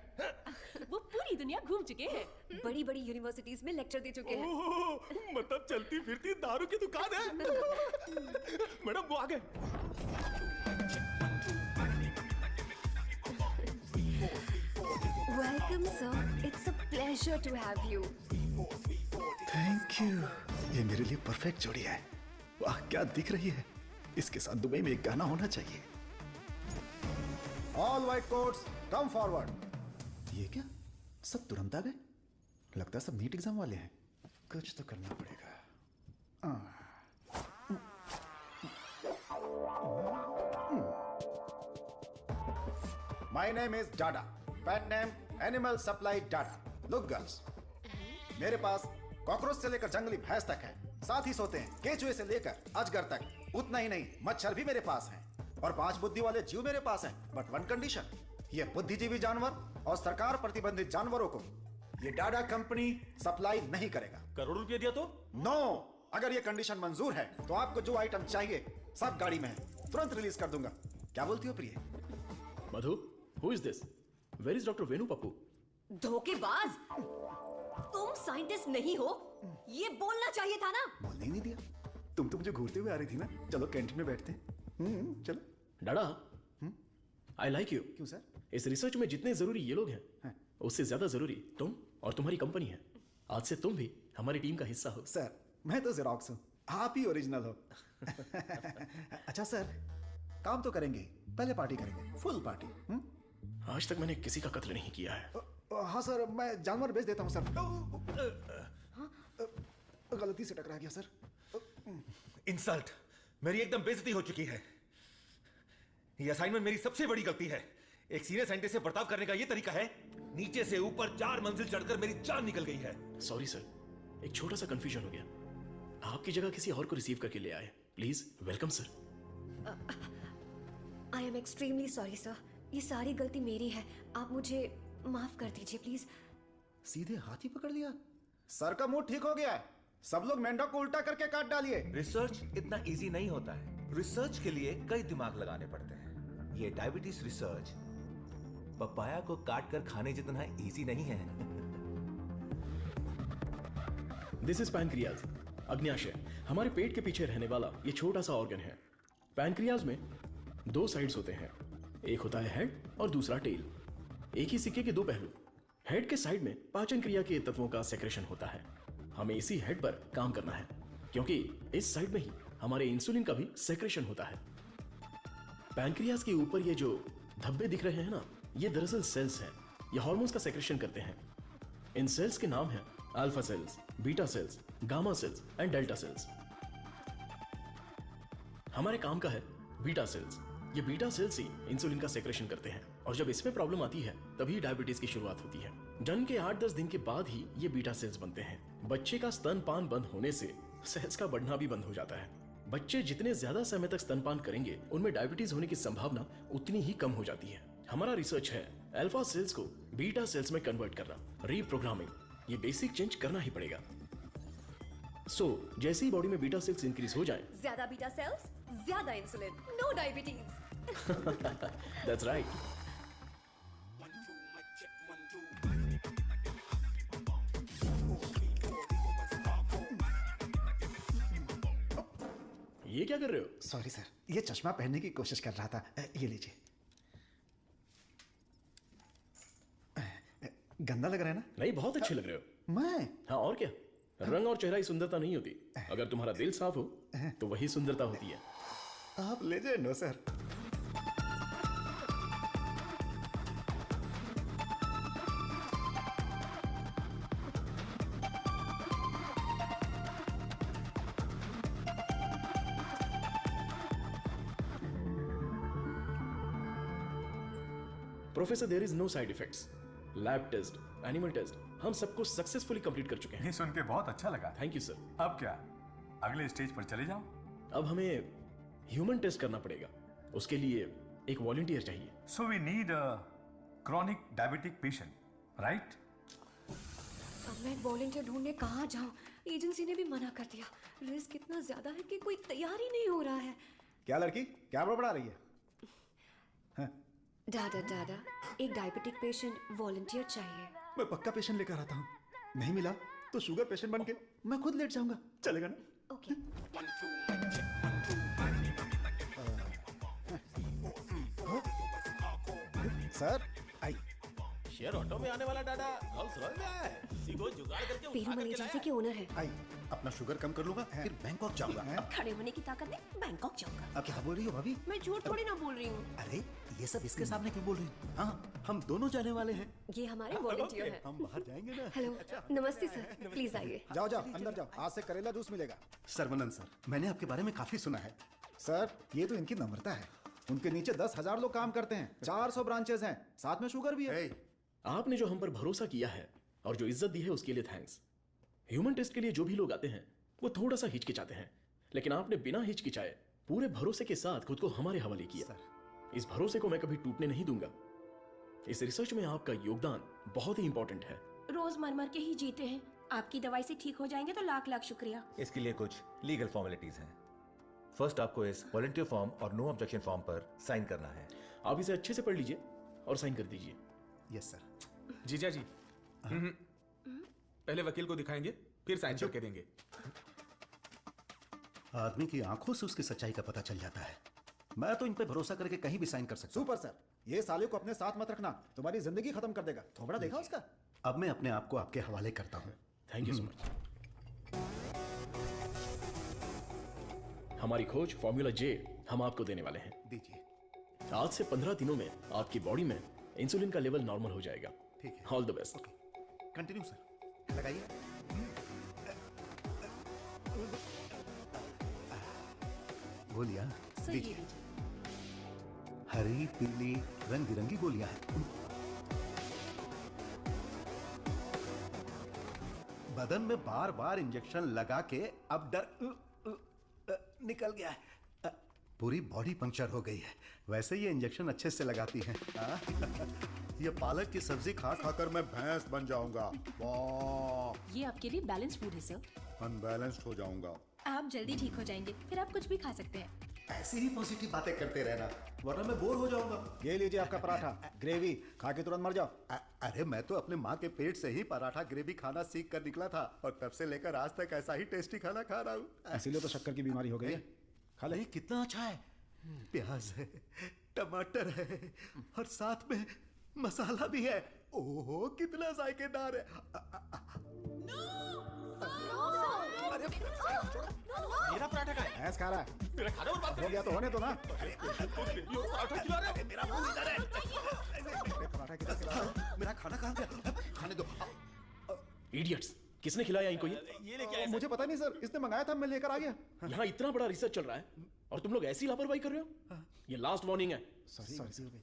वो पूरी दुनिया घूम चुके हैं। बड़ी बड़ी यूनिवर्सिटीज में लेक्चर दे चुके हैं। मतलब चलती फिरती दारू की दुकान है। मैडम वो आ गए। Welcome sir, it's a pleasure to have you. Thank you. ये मेरे लिए परफेक्ट जोड़ी है। वाह क्या दिख रही है। इसके साथ दुबई में एक गाना होना चाहिए। All white quotes come forward. ये क्या सब तुरंत आ गए? लगता है सब नीट एग्जाम वाले हैं। कुछ तो करना पड़ेगा। My name is Dada, pet name animal supply Dada. Look girls, मेरे पास कॉकरोच से लेकर जंगली भैंस तक है। साथ ही सोते हैं केचुए से लेकर अजगर तक। उतना ही नहीं, मच्छर भी मेरे पास हैं और 5 बुद्धि वाले जीव मेरे पास हैं। बट वन कंडीशन, ये बुद्धिजीवी जानवर और सरकार प्रतिबंधित जानवरों को ये डाडा कंपनी सप्लाई नहीं करेगा। करोड़ रुपया दिया तो? नो, अगर ये कंडीशन मंजूर है तो आपको जो आइटम चाहिए सब गाड़ी में है, तुरंत रिलीज कर दूंगा। क्या बोलती हो प्रिय? Madhu, who is this? Where is doctor Venu Pappu? धोखेबाज, तुम साइंटिस्ट नहीं हो, ये बोलना चाहिए था ना। बोलने ही नहीं दिया। तुम तो मुझे घूरते हुए आ रही थी ना। चलो कैंटीन में बैठते हैं। चलो। डाडा, आई लाइक यू। क्यों सर? इस रिसर्च में जितने जरूरी ये लोग हैं, उससे ज्यादा जरूरी तुम और तुम्हारी कंपनी है। आज से तुम भी हमारी टीम का हिस्सा हो। सर मैं तो जेरोक्स हूँ, आप ही ओरिजिनल हो। अच्छा सर, काम तो करेंगे, पहले पार्टी करेंगे, फुल पार्टी। आज तक मैंने किसी का कत्ल नहीं किया है। हाँ सर, मैं जानवर बेच देता हूँ सर। गलती से टकरा गया सर। इंसल्ट, मेरी एकदम बेइज्जती हो चुकी है। ये असाइनमेंट मेरी सबसे बड़ी गलती है। एक सीनियर साइंटिस्ट से बर्ताव करने का ये तरीका है? नीचे से ऊपर 4 मंजिल चढ़कर मेरी जान निकल गई है। सॉरी सर, एक छोटा सा कंफ्यूजन हो गया। आपकी जगह किसी और को रिसीव करके ले आए। Please welcome sir. I am extremely sorry sir, ये सारी गलती मेरी है। आप मुझे माफ कर दीजिए प्लीज। सीधे हाथ ही पकड़ लिया। सर का मूड ठीक हो गया है। सब लोग मेंढक को उल्टा करके काट डालिए। रिसर्च इतना इजी नहीं होता है। रिसर्च के लिए कई दिमाग लगाने पड़ते हैं। ये डायबिटीज रिसर्च पपाया को काट कर खाने जितना इजी नहीं है। दिस इज पैनक्रियाज, अग्न्याशय, हमारे पेट के पीछे रहने वाला ये छोटा सा ऑर्गन है। पैनक्रियाज में 2 साइड्स होते हैं, एक होता है हेड और दूसरा टेल। एक ही सिक्के के 2 पहलू। हेड के साइड में पाचन क्रिया के तत्वों का सेक्रेशन होता है। हमें इसी हेड पर काम करना है, क्योंकि इस साइड में ही हमारे इंसुलिन का भी सेक्रेशन होता है। पैनक्रियाज के ऊपर ये जो धब्बे दिख रहे हैं ना, ये दरअसल सेल्स हैं। ये हार्मोन्स का सेक्रेशन करते हैं। इन सेल्स के नाम हैं alpha cells, beta cells, gamma cells and delta cells. हमारे काम का है बीटा सेल्स। ये बीटा सेल्स ही इंसुलिन का सेक्रेशन करते हैं, और जब इसमें प्रॉब्लम आती है तभी डायबिटीज की शुरुआत होती है। जन्म के 8-10 दिन के बाद ही ये बीटा सेल्स बनते हैं। बच्चे का स्तनपान बंद होने से सेल्स का बढ़ना भी बंद हो जाता है। बच्चे जितने ज्यादा समय तक स्तनपान करेंगे, उनमें डायबिटीज होने की संभावना उतनी ही कम हो जाती है। हमारा रिसर्च है अल्फा सेल्स को बीटा सेल्स में कन्वर्ट करना, रीप्रोग्रामिंग। ये बेसिक चेंज करना ही पड़ेगा। जैसे ही बॉडी में बीटा सेल्स इंक्रीज हो जाएं, ज्यादा बीटा सेल्स, ज्यादा insulin, no diabetes. That's right. ये क्या कर रहे हो? सॉरी सर, ये चश्मा पहनने की कोशिश कर रहा था। ये लीजिए। गंदा लग रहा है ना? नहीं, बहुत अच्छे लग रहे हो। मैं? हाँ, और क्या। रंग और चेहरा ही सुंदरता नहीं होती। अगर तुम्हारा दिल साफ हो तो वही सुंदरता होती है। आप लेजेंड हो sir. Professor, there is no side effects. Lab test, animal test, हम सबको सक्सेसफुली कंप्लीट कर चुके हैं। ये सुन के बहुत अच्छा लगा। Thank you sir. अब क्या, अगले स्टेज पर चले जाओ? अब हमें ह्यूमन टेस्ट करना पड़ेगा। उसके लिए एक वॉलंटियर चाहिए। So we need a chronic diabetic patient, right? अब मैं वॉलंटियर ढूंढने कहाँ जाऊँ? एजेंसी ने भी मना कर दिया। रिस्क इतना ज्यादा है कि कोई तैयार ही नहीं हो रहा है। क्या लड़की, क्या बड़बड़ा रही है? दादा दादा, एक डायबिटिक पेशेंट वॉलंटियर चाहिए। मैं पक्का पेशेंट लेकर आता हूँ, नहीं मिला तो शुगर पेशेंट बन के मैं खुद लेट जाऊंगा, चलेगा ना? Okay. Sir I. Share auto में आने वाला डाडा रोल्स रॉयस में आया है। इसी को जुगाड़ करके पेरूमल एजेंसी के ओनर है। आई, अपना शुगर कम कर लूंगा, फिर बैंकॉक जाऊंगा। खड़े होने की ताकत है, बैंकॉक जाऊंगा। अब क्या बोल रही हो भाभी? मैं झूठ थोड़ी ना बोल रही हूँ। अरे ये सब इसके सामने क्यों बोल रही हो? हाँ, हम दोनों जाने वाले हैं। ये हमारे वॉलंटियर हैं। हम बाहर जाएंगे ना। हेलो, नमस्ते सर, प्लीज आइए। जाओ जाओ अंदर जाओ, आज से करेला जूस मिलेगा। सर्वनंद सर, मैंने आपके बारे में काफी सुना है। सर ये तो इनकी नम्रता है, उनके नीचे 10,000 लोग काम करते हैं, 400 ब्रांचेस हैं, साथ में शुगर भी है। आपने जो हम पर भरोसा किया है और जो इज्जत दी है उसके लिए थैंक्स। ह्यूमन टेस्ट के लिए जो भी लोग आते हैं वो थोड़ा सा हिचकिचाते हैं, लेकिन आपने बिना हिचकिचाए पूरे भरोसे के साथ खुद को हमारे हवाले किया। इस भरोसे को मैं कभी टूटने नहीं दूंगा। इस रिसर्च में आपका योगदान बहुत ही इंपॉर्टेंट है। रोज मर मर के ही जीते हैं, आपकी दवाई से ठीक हो जाएंगे तो लाख लाख शुक्रिया। इसके लिए कुछ लीगल फॉर्मेलिटीज हैं। फर्स्ट आपको इस वॉलंटियर फॉर्म और नो ऑब्जेक्शन फॉर्म पर साइन करना है। आप इसे अच्छे से पढ़ लीजिए और साइन कर दीजिए। Yes sir. जीजा जी, पहले वकील को दिखाएंगे, फिर साइन करके देंगे। आदमी की आंखों से उसकी सच्चाई का पता चल जाता है। मैं तो इन पे भरोसा करके कहीं भी साइन कर सकता हूं। सुपर सर, ये साले को अपने साथ मत रखना, तुम्हारी जिंदगी खत्म कर देगा। थोबड़ा देखा उसका? अब मैं अपने आप को आपके हवाले करता हूँ। Thank you so much. हमारी खोज फॉर्मूला जे हम आपको देने वाले हैं। दीजिए। आज से 15 दिनों में आपकी बॉडी में इंसुलिन का लेवल नॉर्मल हो जाएगा। ठीक है। All the best. Continue sir, लगाइए। गोलियां दीजिए। हरी पीली रंग बिरंगी गोलियां हैं। बदन में बार बार इंजेक्शन लगा के अब डर निकल गया है। पूरी बॉडी पंक्चर हो गई है। वैसे ये इंजेक्शन अच्छे से लगाती हैं। ये पालक की सब्जी खा खाकर मैं भैंस बन जाऊंगा। वाह, ये आपके लिए बैलेंस फूड है सर। अनबैलेंस्ड हो जाऊंगा। आप जल्दी ठीक हो जाएंगे, फिर आप कुछ भी खा सकते हैं। ऐसी ही पॉजिटिव बातें करते रहना, वरना मैं बोर हो जाऊंगा। ये लीजिए आपका पराठा, ग्रेवी खा के तुरंत मर जाओ। अरे मैं तो अपने माँ के पेट से ही पराठा ग्रेवी खाना सीख कर निकला था और तब से लेकर आज तक ऐसा ही टेस्टी खाना खा रहा हूँ। इसीलिए तो शक्कर की बीमारी हो गई है। खा ले। कितना अच्छा है। प्याज है, टमाटर है और साथ में मसाला भी है। ओहो कितना जायकेदार है। मेरा पराठा का है। भैंस खा रहा है। मेरा खाना बर्बाद हो गया तो होने दो ना। पराठा खिला रहे हो? मेरा मुंह इधर है। पराठा किधर खिला? मेरा खाना कहाँ गया? खाने दो। इडियट्स, किसने खिलाया इनको ये? ये लेके आया। मुझे पता नहीं सर, इसने मंगाया था, मैं लेकर आ गया। यहाँ इतना बड़ा रिसर्च चल रहा है और तुम लोग ऐसी लापरवाही कर रहे हो। ये लास्ट वार्निंग है। सॉरी।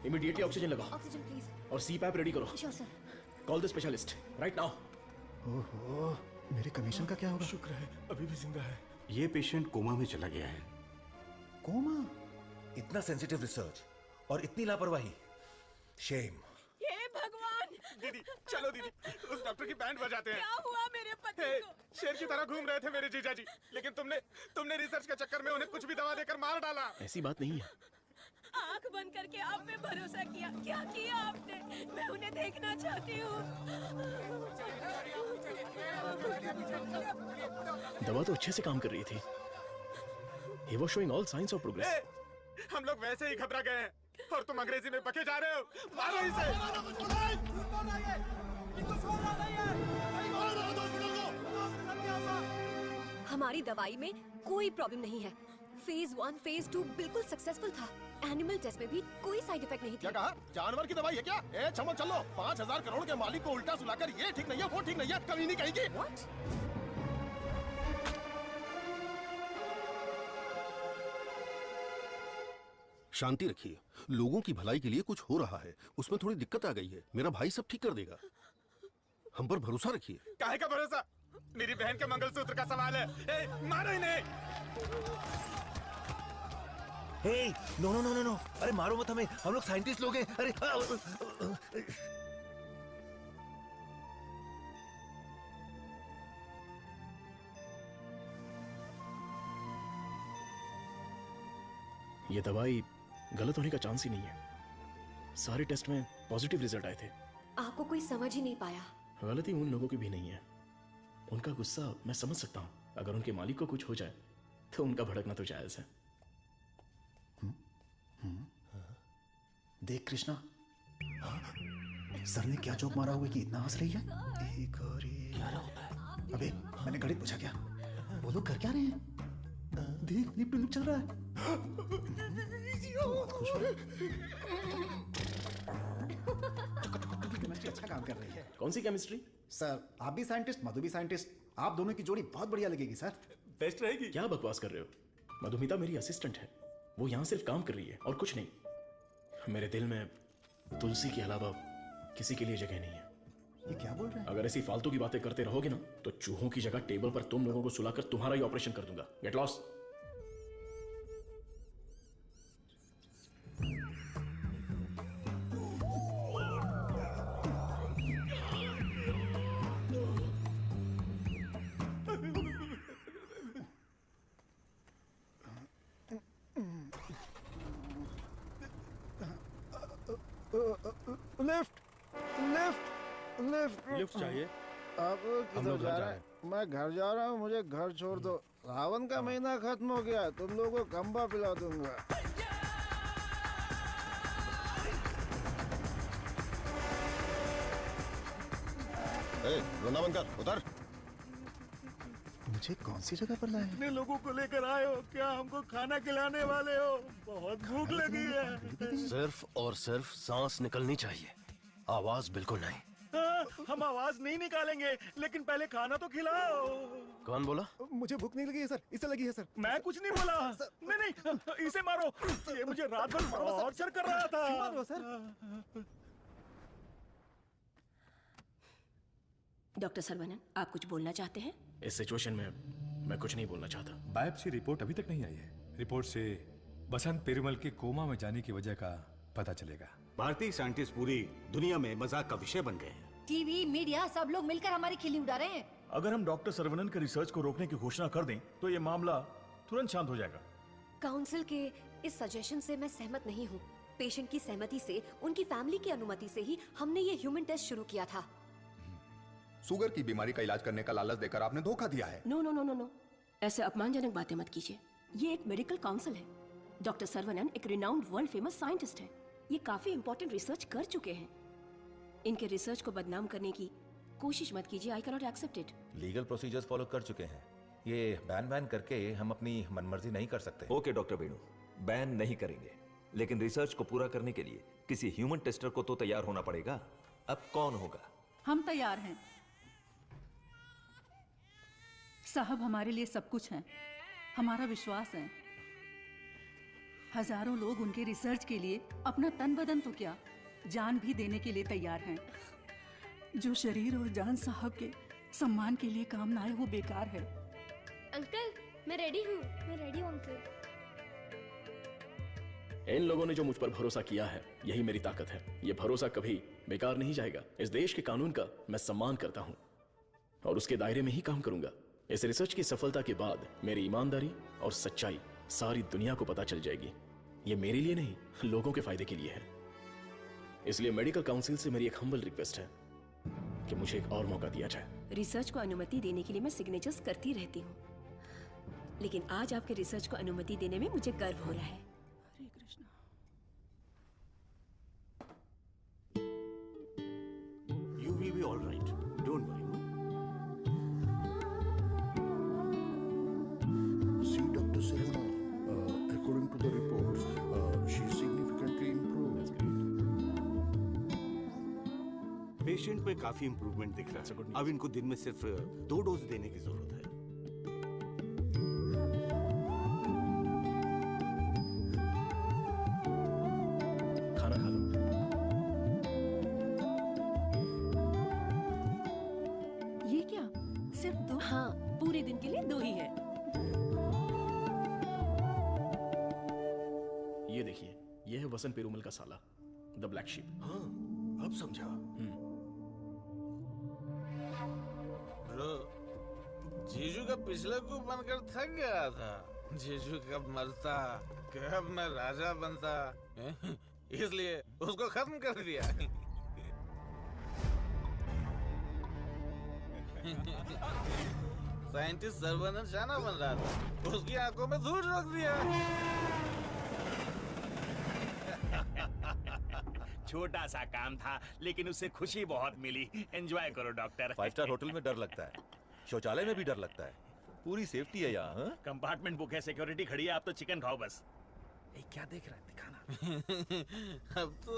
इमीडिएटली ऑक्सीजन लगाओ। Oxygen please. और सीपैप रेडी करो। Sure sir. Call the specialist right now. ओहो, मेरे कमीशन का क्या होगा? शुक्र है अभी भी जिंदा है। ये पेशेंट कोमा में चला गया है। कोमा? इतना सेंसिटिव रिसर्च और इतनी लापरवाही, शेम। हे भगवान! दीदी चलो दीदी, उस डॉक्टर की बैंड बजाते हैं। क्या हुआ मेरे पति को? शेर की तरह घूम रहे थे मेरे जीजा जी, लेकिन तुमने रिसर्च के चक्कर में उन्हें कुछ भी दवा देकर मार डाला। ऐसी बात नहीं है। आंख बंद करके आप पे भरोसा किया, क्या किया आपने? मैं उन्हें देखना चाहती हूँ। दवा तो अच्छे से काम कर रही थी। He was showing all signs of progress. हम लोग वैसे ही घबरा गए हैं और तुम अंग्रेजी में बके जा रहे हो। मारो इसे। हमारी दवाई में कोई प्रॉब्लम नहीं है। फेज 1, फेज 2 बिल्कुल सक्सेसफुल था। एनिमल टेस्ट में भी कोई साइड इफेक्ट नहीं क्या कहा? जानवर की दवाई है क्या? ए चमो चलो, 5,000 करोड़ के मालिक को उल्टा सुलाकर ये ठीक नहीं है, वो ठीक नहीं है, कभी नहीं कहेगी। What? शांति रखिए। लोगों की भलाई के लिए कुछ हो रहा है, उसमें थोड़ी दिक्कत आ गई है। मेरा भाई सब ठीक कर देगा, हम पर भरोसा रखिए। काहे का भरोसा? मेरी बहन के मंगलसूत्र का सवाल है। ए, मारो इन्हें। Hey, no no no no no, अरे मारो मत हमें, हम लोग साइंटिस्ट लोग हैं। अरे ये दवाई गलत होने का चांस ही नहीं है। सारे टेस्ट में पॉजिटिव रिजल्ट आए थे। आपको कोई समझ ही नहीं पाया। गलती उन लोगों की भी नहीं है। उनका गुस्सा मैं समझ सकता हूँ। अगर उनके मालिक को कुछ हो जाए तो उनका भड़कना तो जायज है। देख कृष्णा, सर ने क्या जोक मारा हुआ कि इतना हंस रही है? एक और एक। क्या होता है? अबे मैंने गणित पूछा क्या? वो लोग कर क्या रहे हैं? देख लिप टू लिप चल रहा है। बहुत खुश हो। केमिस्ट्री अच्छा काम कर रही है। कौन सी केमिस्ट्री? सर आप भी साइंटिस्ट, मधु भी साइंटिस्ट, आप दोनों की जोड़ी बहुत बढ़िया लगेगी सर। बेस्ट रहेगी। क्या बकवास कर रहे हो? मधुमिता मेरी असिस्टेंट है, वो यहाँ सिर्फ काम कर रही है और कुछ नहीं। मेरे दिल में तुलसी के अलावा किसी के लिए जगह नहीं है। ये क्या बोल रहे हैं? अगर ऐसी फालतू की बातें करते रहोगे ना तो चूहों की जगह टेबल पर तुम लोगों को सुलाकर तुम्हारा ही ऑपरेशन कर दूंगा। Get lost. Lift lift lift lift चाहिए? आप किधर जा रहे हैं? मैं घर जा रहा हूँ, मुझे घर छोड़ दो। सावन का महीना खत्म हो गया, तुम लोगों को खंबा पिला दूंगा। रोना बंद कर, उतर। मुझे कौन सी जगह पर लाए? कितने लोगों को लेकर आए हो? क्या हमको खाना खिलाने वाले हो? बहुत भूख लगी है। सिर्फ और सिर्फ सांस निकलनी चाहिए, आवाज बिल्कुल नहीं। हम आवाज नहीं निकालेंगे, लेकिन पहले खाना तो खिलाओ। कौन बोला? मुझे भूख नहीं लगी है सर, इसे लगी है सर। मैं कुछ नहीं बोला। नहीं नहीं, इसे मारो। ये मुझे रात भर टॉर्चर कर रहा था। मारो सर। डॉक्टर सरवनन, आप कुछ बोलना चाहते हैं? इस सिचुएशन में मैं कुछ नहीं बोलना चाहता। बायोप्सी रिपोर्ट अभी तक नहीं आई है। रिपोर्ट से बसंत पेरुमल के कोमा में जाने की वजह का पता चलेगा। भारतीय साइंटिस्ट पूरी दुनिया में मजाक का विषय बन गए हैं। टीवी, मीडिया सब लोग मिलकर हमारी खिल्ली उड़ा रहे हैं। अगर हम डॉक्टर सरवनन के रिसर्च को रोकने की घोषणा कर दें तो ये मामला तुरंत शांत हो जाएगा। काउंसिल के इस सजेशन से मैं सहमत नहीं हूँ। पेशेंट की सहमति से, उनकी फैमिली की अनुमति से ही हमने ये ह्यूमन टेस्ट शुरू किया था। शुगर की बीमारी का इलाज करने का लालच देकर आपने धोखा दिया है। No no no no no, ऐसे अपमानजनक बातें मत कीजिए। ये एक मेडिकल काउंसिल है। डॉक्टर सरवनन एक रिनाउंड वर्ल्ड फेमस साइंटिस्ट है। ये काफी इंपॉर्टेंट रिसर्च कर चुके हैं। इनके रिसर्च को बदनाम करने की कोशिश मत कीजिए। I can not accept it. Legal procedures follow कर चुके हैं। ये बैन करके हम अपनी मनमर्जी नहीं कर सकते। ओके डॉक्टर वेणु, बैन नहीं करेंगे, लेकिन रिसर्च को पूरा करने के लिए किसी ह्यूमन टेस्टर को तो तैयार होना पड़ेगा। अब कौन होगा? हम तैयार हैं साहब, हमारे लिए सब कुछ है। हमारा विश्वास है। हजारों लोग उनके रिसर्च के लिए अपना तन बदन तो क्या, जान भी देने के लिए तैयार हैं। जो शरीर और जान साहब के सम्मान के लिए काम ना आए वो बेकार है। अंकल मैं रेडी हूँ। मैं रेडी हूँ अंकल। इन लोगों ने जो मुझ पर भरोसा किया है, यही मेरी ताकत है। ये भरोसा कभी बेकार नहीं जाएगा। इस देश के कानून का मैं सम्मान करता हूँ और उसके दायरे में ही काम करूंगा। इस रिसर्च की सफलता के बाद मेरी ईमानदारी और सच्चाई सारी दुनिया को पता चल जाएगी। ये मेरे लिए नहीं, लोगों के फायदे के लिए है। इसलिए मेडिकल काउंसिल से मेरी एक हम्बल रिक्वेस्ट है कि मुझे एक और मौका दिया जाए। रिसर्च को अनुमति देने के लिए मैं सिग्नेचर्स करती रहती हूँ, लेकिन आज आपके रिसर्च को अनुमति देने में मुझे गर्व हो रहा है। हरे Krishna. You will be all right. Don't worry. See, Dr. Serena, according to the reports, she's significantly improved. Patient में काफी इम्प्रूवमेंट दिख रहा है। अब इनको दिन में सिर्फ 2 डोज देने की जरूरत है। ये है वसंत पेरूमल का साला, द ब्लैक शीप। हाँ, अब समझा। ब्रो, जीजू का पिछले को बनकर थक गया था। जीजू कब मरता, कब मैं राजा बनता, इसलिए उसको खत्म कर दिया। साइंटिस्ट सर्वनंद शाना बन रहा था, उसकी आंखों में धूल रख दिया। छोटा सा काम था, लेकिन उससे खुशी बहुत मिली। एंजॉय करो डॉक्टर। 5 स्टार होटल में डर लगता है, शौचालय में भी डर लगता है, पूरी सेफ्टी है यहाँ। कंपार्टमेंट बुक है, सिक्योरिटी खड़ी है, आप तो चिकन खाओ बस। क्या देख रहा है, दिखाना। अब तो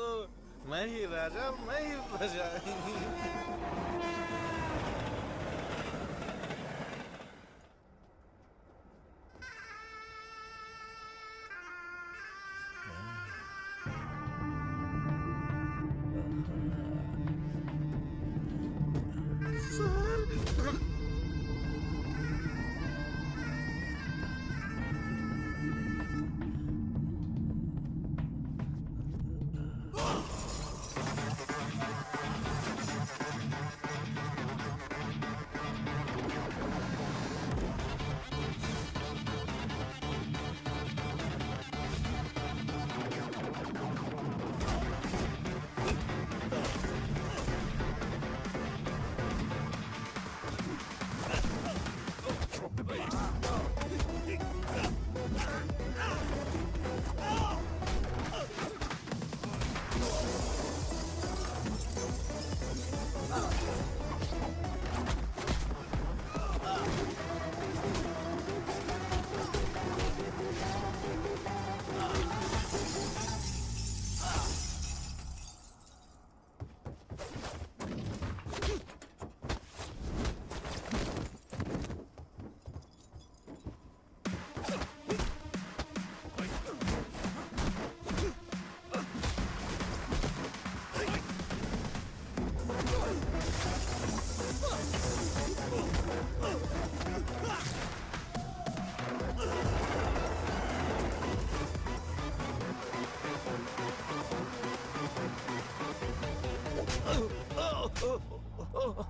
मैं ही राजा, मैं ही प्रजा।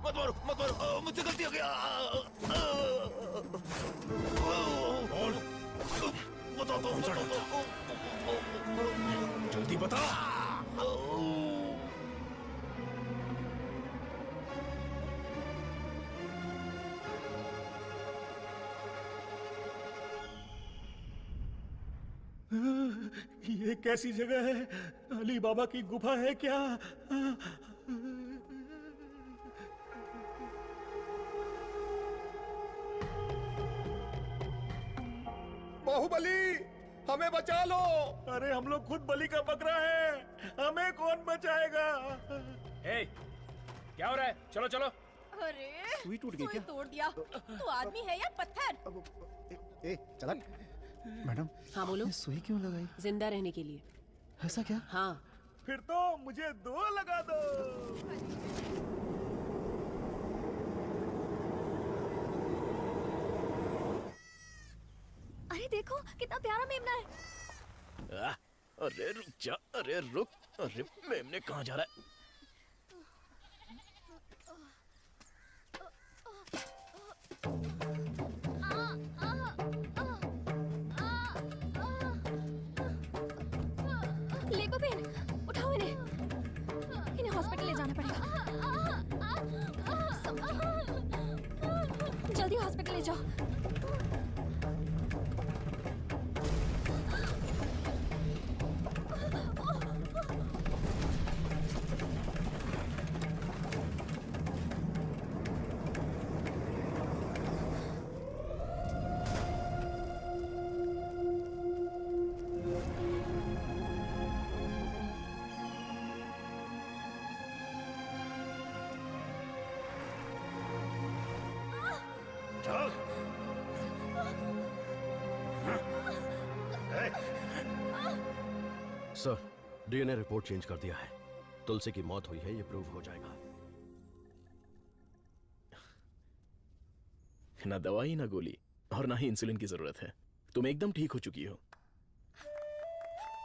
मत मारो, मत मारो, मुझसे गलती हो गया। बताओ तो, जल्दी बता। ये कैसी जगह है? अली बाबा की गुफा है क्या? बाहुबली, हमें बचा लो। अरे हम लोग खुद बलि का बकरा है, हमें कौन बचाएगा? ए, क्या हो रहा है? चलो चलो। अरे सुई टूट गई क्या? तोड़ दिया। तू आदमी है या पत्थर? ए चला। मैडम। हाँ बोलो। सुई क्यों लगाई? जिंदा रहने के लिए। ऐसा क्या? हाँ। फिर तो मुझे 2 लगा दो। अरे देखो कितना प्यारा मेमना है। अरे रुक जा, अरे रुक, अरे मेमने कहाँ जा रहा है? लेको पेन, उठाओ इन्हें, इन्हें हॉस्पिटल ले जाना पड़ेगा। जल्दी हॉस्पिटल ले जाओ। सर, डीएनए रिपोर्ट चेंज कर दिया है। तुलसी की मौत हुई है, ये प्रूव हो जाएगा। ना दवाई ना गोली और ना ही इंसुलिन की जरूरत है। तुम एकदम ठीक हो चुकी हो।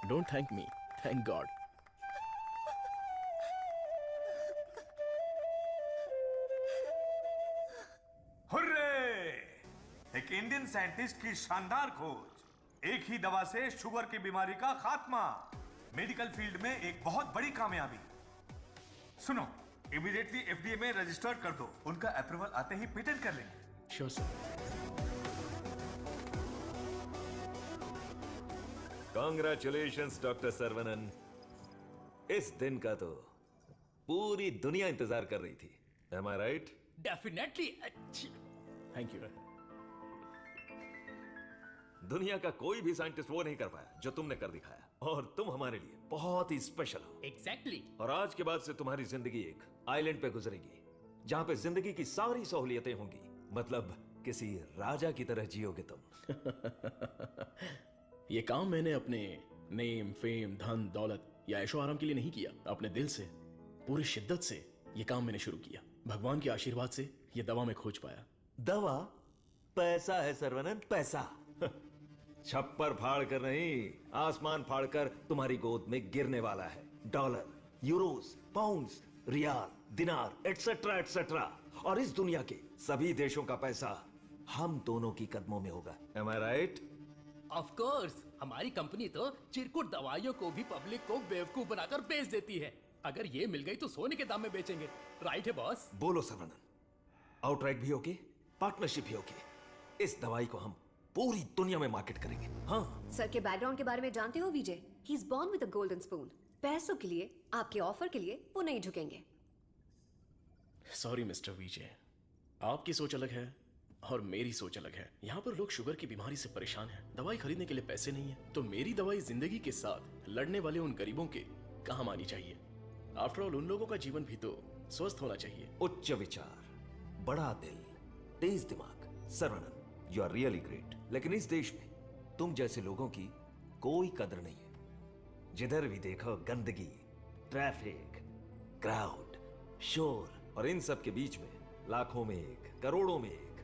Don't thank me. Thank God. Hurray! एक इंडियन साइंटिस्ट की शानदार खोज, एक ही दवा से शुगर की बीमारी का खात्मा, मेडिकल फील्ड में एक बहुत बड़ी कामयाबी। सुनो, इमीडिएटली एफडीए में रजिस्टर कर दो, उनका अप्रूवल आते ही पेटेंट कर लेंगे। Sure sir. Congratulations doctor Saravanan. इस दिन का तो पूरी दुनिया इंतजार कर रही थी। Am I right? Definitely. Thank you. दुनिया का कोई भी साइंटिस्ट वो नहीं कर पाया जो तुमने कर दिखाया, और तुम हमारे लिए बहुत ही स्पेशल हो। एग्जैक्टली। और आज के बाद से तुम्हारी जिंदगी एक आइलैंड पे गुजरेगी, जहां पे जिंदगी की सारी सहूलियतें होंगी। मतलब किसी राजा की तरह जियोगे तुम। ये काम मैंने अपने नेम, फेम, धन, दौलत या ऐशो आराम के लिए नहीं किया। अपने दिल से, पूरी शिद्दत से ये काम मैंने शुरू किया। भगवान के आशीर्वाद से ये दवा में खोज पाया। दवा? पैसा है सर्वनन, पैसा। छप्पर फाड़ कर नहीं, आसमान फाड़ कर तुम्हारी गोद में गिरने वाला है। डॉलर, यूरोस, पाउंड्स, रियाल, दिनार, एटसेट्रा एटसेट्रा। और इस दुनिया के सभी देशों का पैसा हम दोनों की कदमों में होगा। Am I right? Of course, हमारी कंपनी तो चिरकुट दवाइयों को भी पब्लिक को बेवकूफ बनाकर बेच देती है। अगर ये मिल गई तो सोने के दाम में बेचेंगे। राइट है बॉस? बोलो सर्वनन, आउटराइट भी होगी, पार्टनरशिप भी होगी। इस दवाई को हम पूरी दुनिया में मार्केट करेंगे। हाँ। सर के बैकग्राउंड के बारे में जानते हो Vijay? He is born with a golden spoon. पैसों के लिए, आपके ऑफर के लिए वो नहीं झुकेंगे। सॉरी मिस्टर विजय, आपकी सोच अलग है और मेरी सोच अलग है। यहाँ पर लोग शुगर की बीमारी से परेशान हैं, दवाई खरीदने के लिए पैसे नहीं है, तो मेरी दवाई जिंदगी के साथ लड़ने वाले उन गरीबों के काम आनी चाहिए। आफ्टर ऑल, उन लोगों का जीवन भी तो स्वस्थ होना चाहिए। उच्च विचार, बड़ा दिल, तेज दिमाग। Saravanan, you are really great. लेकिन इस देश में तुम जैसे लोगों की कोई कदर नहीं है। जिधर भी देखो गंदगी, ट्रैफिक, क्राउड, शोर, और इन सब के बीच में लाखों में एक, करोड़ों में एक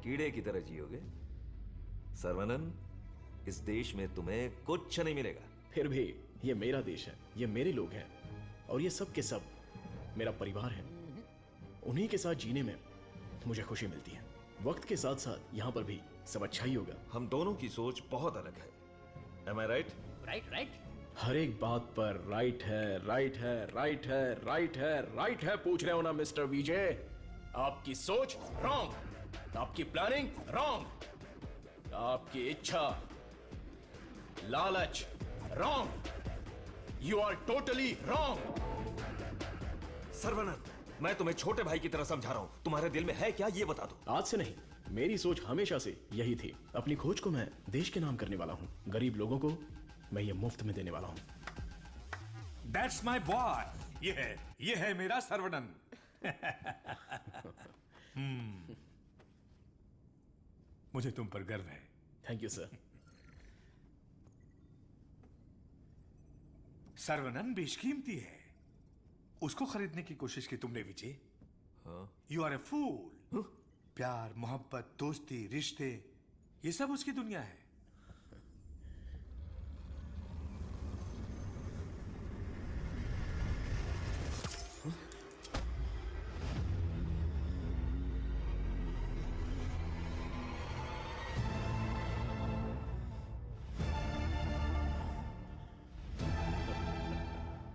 कीड़े की तरह जियोगे। सर्वनन, इस देश में तुम्हें कुछ नहीं मिलेगा। फिर भी ये मेरा देश है, ये मेरे लोग हैं, और ये सब के सब मेरा परिवार है। उन्हीं के साथ जीने में मुझे खुशी मिलती है। वक्त के साथ साथ यहाँ पर भी सब अच्छा ही होगा। हम दोनों की सोच बहुत अलग है। Am I right? Right right. हर एक बात पर राइट है, राइट है, राइट है, राइट है, राइट है पूछ रहे हो ना मिस्टर विजय? आपकी सोच रॉन्ग, आपकी प्लानिंग रॉन्ग, आपकी इच्छा, लालच wrong. You are totally wrong. Saravanan, मैं तुम्हें छोटे भाई की तरह समझा रहा हूं। तुम्हारे दिल में है क्या, ये बता दो। आज से नहीं, मेरी सोच हमेशा से यही थी। अपनी खोज को मैं देश के नाम करने वाला हूं। गरीब लोगों को मैं ये मुफ्त में देने वाला हूं। That's my boy. ये है मेरा सर्वनन। मुझे तुम पर गर्व है। Thank you sir. सर्वनन बेशकीमती है, उसको खरीदने की कोशिश की तुमने विजय। यू आर ए फूल। प्यार, मोहब्बत, दोस्ती, रिश्ते, ये सब उसकी दुनिया है।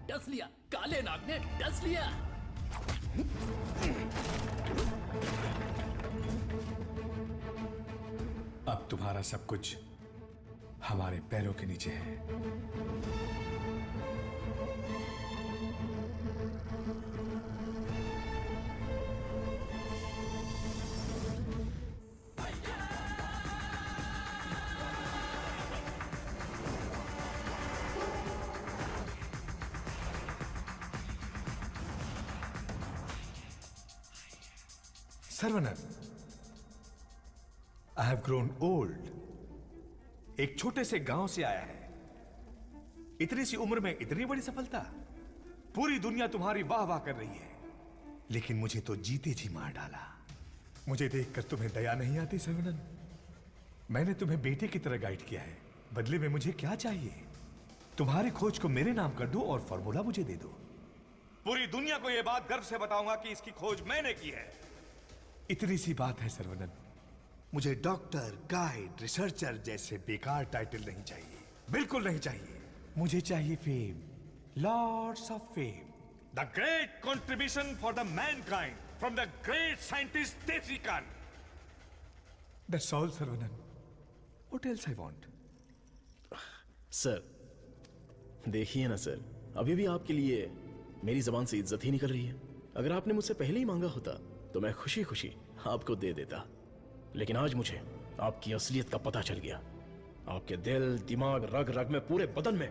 डस लिया, काले नाग ने डस लिया। अब तुम्हारा सब कुछ हमारे पैरों के नीचे है। Saravanan, I have grown old. एक छोटे से गांव से आया है, इतनी सी उम्र में इतनी बड़ी सफलता। पूरी दुनिया तुम्हारी वाह वाह कर रही है, लेकिन मुझे तो जीते जी मार डाला। मुझे देखकर तुम्हें दया नहीं आती सर्वनन? मैंने तुम्हें बेटे की तरह गाइड किया है, बदले में मुझे क्या चाहिए? तुम्हारी खोज को मेरे नाम कर दो और फॉर्मूला मुझे दे दो। पूरी दुनिया को यह बात गर्व से बताऊंगा कि इसकी खोज मैंने की है। इतनी सी बात है सर्वनन। मुझे डॉक्टर, गाइड, रिसर्चर जैसे बेकार टाइटल नहीं चाहिए, बिल्कुल नहीं चाहिए। मुझे चाहिए fame, lots of fame, the great contribution for the mankind from the great scientist टेसी कान। That's all Saravanan. What else I want? Sir देखिए ना सर, अभी भी आपके लिए मेरी जबान से इज्जत ही निकल रही है। अगर आपने मुझसे पहले ही मांगा होता तो मैं खुशी खुशी आपको दे देता, लेकिन आज मुझे आपकी असलियत का पता चल गया। आपके दिल, दिमाग, रग रग में, पूरे बदन में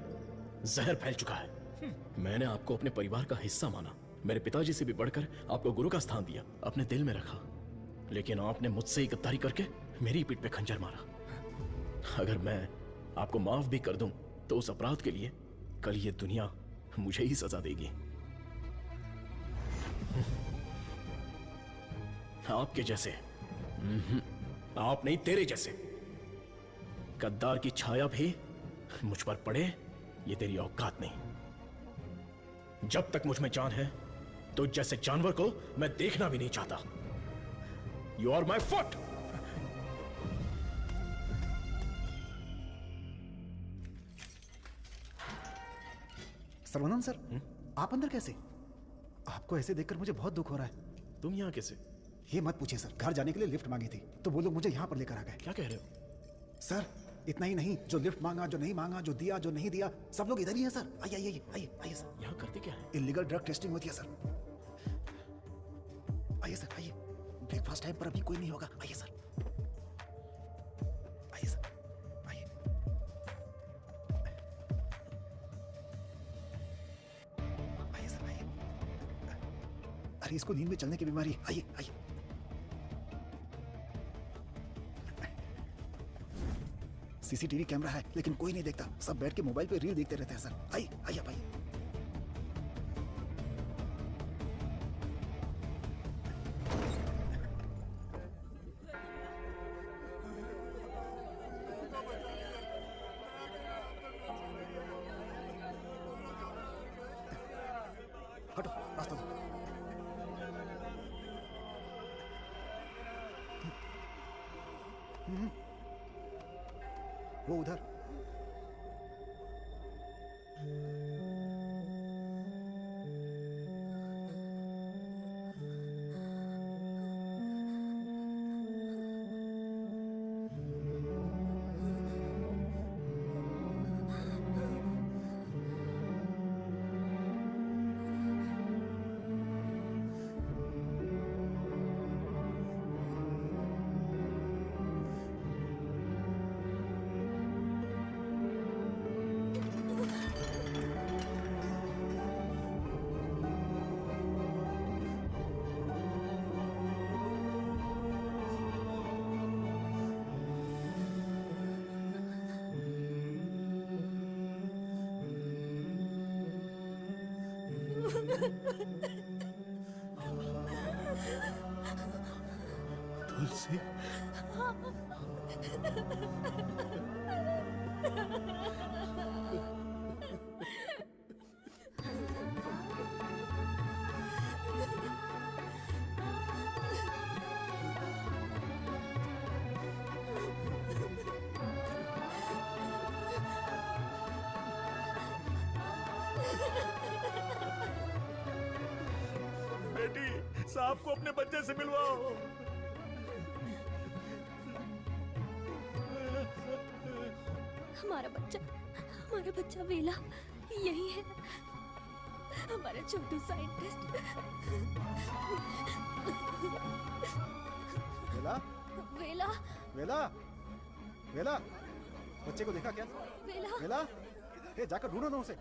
जहर फैल चुका है। मैंने आपको अपने परिवार का हिस्सा माना, मेरे पिताजी से भी बढ़कर आपको गुरु का स्थान दिया, अपने दिल में रखा, लेकिन आपने मुझसे ही गद्दारी करके मेरी पीठ पे खंजर मारा। अगर मैं आपको माफ भी कर दूं तो उस अपराध के लिए कल ये दुनिया मुझे ही सजा देगी। आपके जैसे, आप नहीं, तेरे जैसे गद्दार की छाया भी मुझ पर पड़े, ये तेरी औकात नहीं। जब तक मुझ में जान है तो जैसे जानवर को मैं देखना भी नहीं चाहता। You are my foot. Saravanan sir, आप अंदर कैसे? आपको ऐसे देखकर मुझे बहुत दुख हो रहा है। तुम यहाँ कैसे? ये मत पूछिए सर, घर जाने के लिए लिफ्ट मांगी थी तो वो लोग मुझे यहाँ पर लेकर आ गए। क्या कह रहे हो? सर इतना ही नहीं, जो लिफ्ट मांगा, जो नहीं मांगा, जो दिया, जो नहीं दिया, सब लोग इधर ही है सर। आइए आइए आइए आइए सर। यहाँ करते क्या है? इलीगल ड्रग टेस्टिंग होती है सर। आइए सर आइए, ब्रेकफास्ट टाइम पर अभी कोई नहीं होगा। आइए सर, आइए सर, आइए। आइए सर आइए। अरे इसको नींद में चलने की बीमारी। आइए आइए। सीसीटीवी कैमरा है लेकिन कोई नहीं देखता, सब बैठ के मोबाइल पे रील देखते रहते हैं सर। आइए आइए आप आइए। हटो, रास्ता दो। वो उधर। तुलसी, बेटी, साहब को अपने बच्चे से मिलवाओ। हमारा बच्चा वेला यही है, हमारा छोटू साइंटिस्ट। वेला, वेला, वेला, वेला, बच्चे को देखा क्या? वेला, वेला, ए जाकर ढूंढो ना उसे।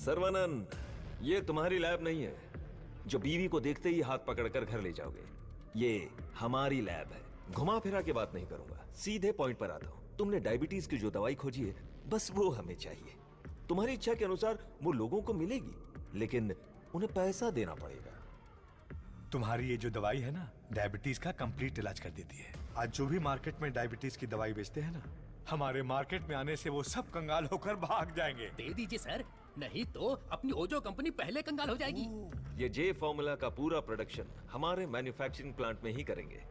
सर्वानंद, ये तुम्हारी लैब नहीं है जो बीवी को देखते ही हाथ पकड़कर घर ले जाओगे। ये हमारी लैब है घुमा फिरा के बात नहीं करूंगा, सीधे पॉइंट पर आता हूँ। तुमने डायबिटीज की जो दवाई खोजी है, बस वो हमें चाहिए। तुम्हारी इच्छा के अनुसार वो लोगों को मिलेगी, लेकिन उन्हें पैसा देना पड़ेगा। तुम्हारी ये जो दवाई है ना, डायबिटीज का कंप्लीट इलाज कर देती है। आज जो भी मार्केट में डायबिटीज की दवाई बेचते हैं ना, हमारे मार्केट में आने से वो सब कंगाल होकर भाग जाएंगे। दे दीजिए सर, नहीं तो अपनी ओजो कंपनी पहले कंगाल हो जाएगी। ये जे फॉर्मूला का पूरा प्रोडक्शन हमारे मैन्युफैक्चरिंग प्लांट में ही करेंगे।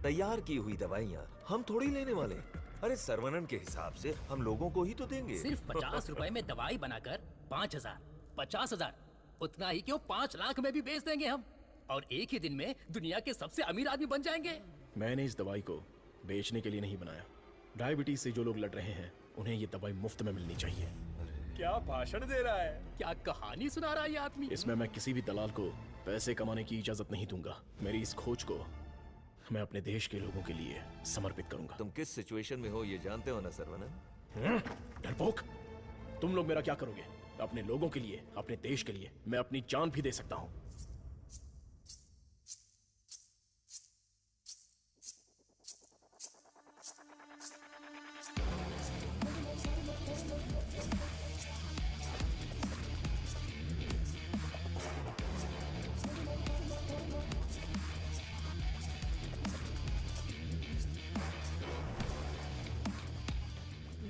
तैयार की हुई दवाइयाँ हम थोड़ी लेने वाले। अरे सर्वनन के हिसाब से हम लोगों को ही तो देंगे। सिर्फ 50 रुपए में दवाई बनाकर 5000, 50,000, उतना ही क्यों 5 लाख में भी बेच देंगे हम, और एक ही दिन में दुनिया के सबसे अमीर आदमी बन जाएंगे। मैंने इस दवाई को बेचने के लिए नहीं बनाया। डायबिटीज से जो लोग लड़ रहे हैं, उन्हें ये दवाई मुफ्त में मिलनी चाहिए। क्या भाषण दे रहा है, क्या कहानी सुना रहा है ये आदमी। इसमें मैं किसी भी दलाल को पैसे कमाने की इजाजत नहीं दूंगा। मेरी इस खोज को मैं अपने देश के लोगों के लिए समर्पित करूंगा। तुम किस सिचुएशन में हो ये जानते हो ना सर्वनन? डरपोक, तुम लोग मेरा क्या करोगे? अपने लोगों के लिए, अपने देश के लिए मैं अपनी जान भी दे सकता हूँ।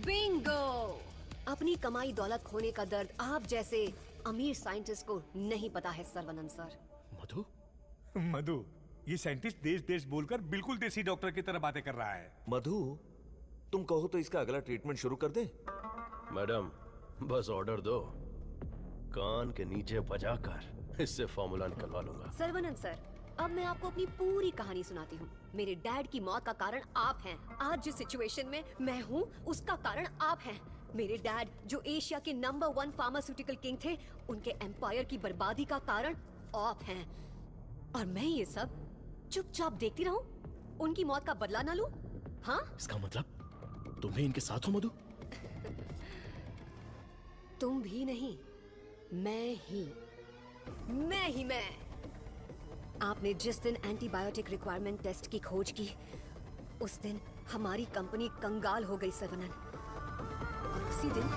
बिंगो! अपनी कमाई दौलत खोने का दर्द आप जैसे अमीर साइंटिस्ट को नहीं पता है सर्वनन सर। मधु? मधु, ये साइंटिस्ट देश देश बोलकर बिल्कुल देसी डॉक्टर की तरह बातें कर रहा है। मधु, तुम कहो तो इसका अगला ट्रीटमेंट शुरू कर दें? मैडम, बस ऑर्डर दो, कान के नीचे बजाकर इससे फॉर्मूला निकलवा लूंगा। सर्वनन सर, अब मैं आपको अपनी पूरी कहानी सुनाती हूँ। मेरे डैड की मौत का कारण आप हैं। आज जिस सिचुएशन में मैं हूँ, उसका कारण आप हैं। मेरे डैड जो एशिया के नंबर 1 फार्मास्यूटिकल किंग थे, उनके एम्पायर की बर्बादी का कारण आप हैं। और मैं ये सब चुपचाप देखती रहूं? उनकी मौत का बदला ना लूं? हाँ? इसका मतलब तुम भी इनके साथ हो मधु? तुम भी नहीं, मैं। आपने जिस दिन एंटीबायोटिक रिक्वायरमेंट टेस्ट की खोज की, उस दिन हमारी कंपनी कंगाल हो गई सर्वनन। और उसी दिन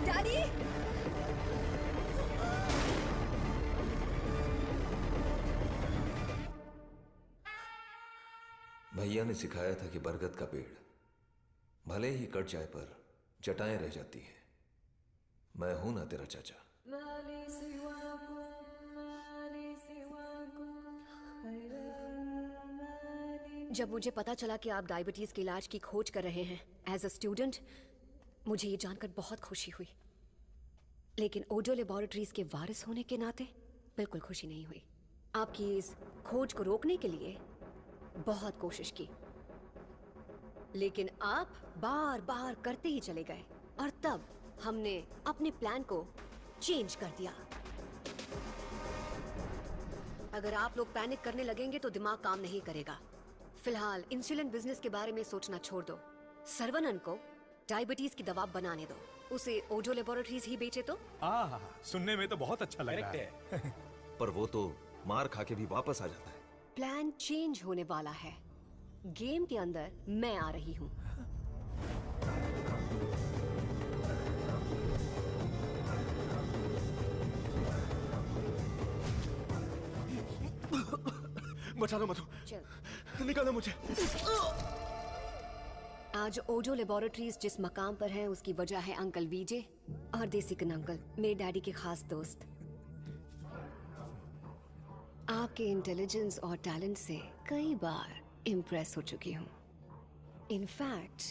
डैडी! भैया ने सिखाया था कि बरगद का पेड़ भले ही कट जाए पर जटाएं रह जाती हैं। मैं हूं ना तेरा चाचा। जब मुझे पता चला कि आप डायबिटीज के इलाज की खोज कर रहे हैं एज अ स्टूडेंट, मुझे ये जानकर बहुत खुशी हुई। लेकिन ओजो लेबोरेटरीज के वारिस होने के नाते बिल्कुल खुशी नहीं हुई। आपकी इस खोज को रोकने के लिए बहुत कोशिश की, लेकिन आप बार बार करते ही चले गए, और तब हमने अपने प्लान को चेंज कर दिया। अगर आप लोग पैनिक करने लगेंगे तो दिमाग काम नहीं करेगा। फिलहाल इंसुलिन बिजनेस के बारे में सोचना छोड़ दो। सर्वनन को डायबिटीज की दवा बनाने दो, उसे ओजो लेबोरेटरीज ही बेचे तो। सुनने में तो बहुत अच्छा लग रहा है। पर वो तो मार खा के भी वापस आ जाता है। प्लान चेंज होने वाला है। गेम के अंदर मैं आ रही हूँ। बचा लो मधु, निकालो मुझे। आज ओजो लेबोरेटरीज जिस मकाम पर है, उसकी वजह है अंकल वीजे और देसिकन अंकल, मेरे डैडी के खास दोस्त। आपके इंटेलिजेंस और टैलेंट से कई बार इम्प्रेस हो चुकी हूँ। In fact,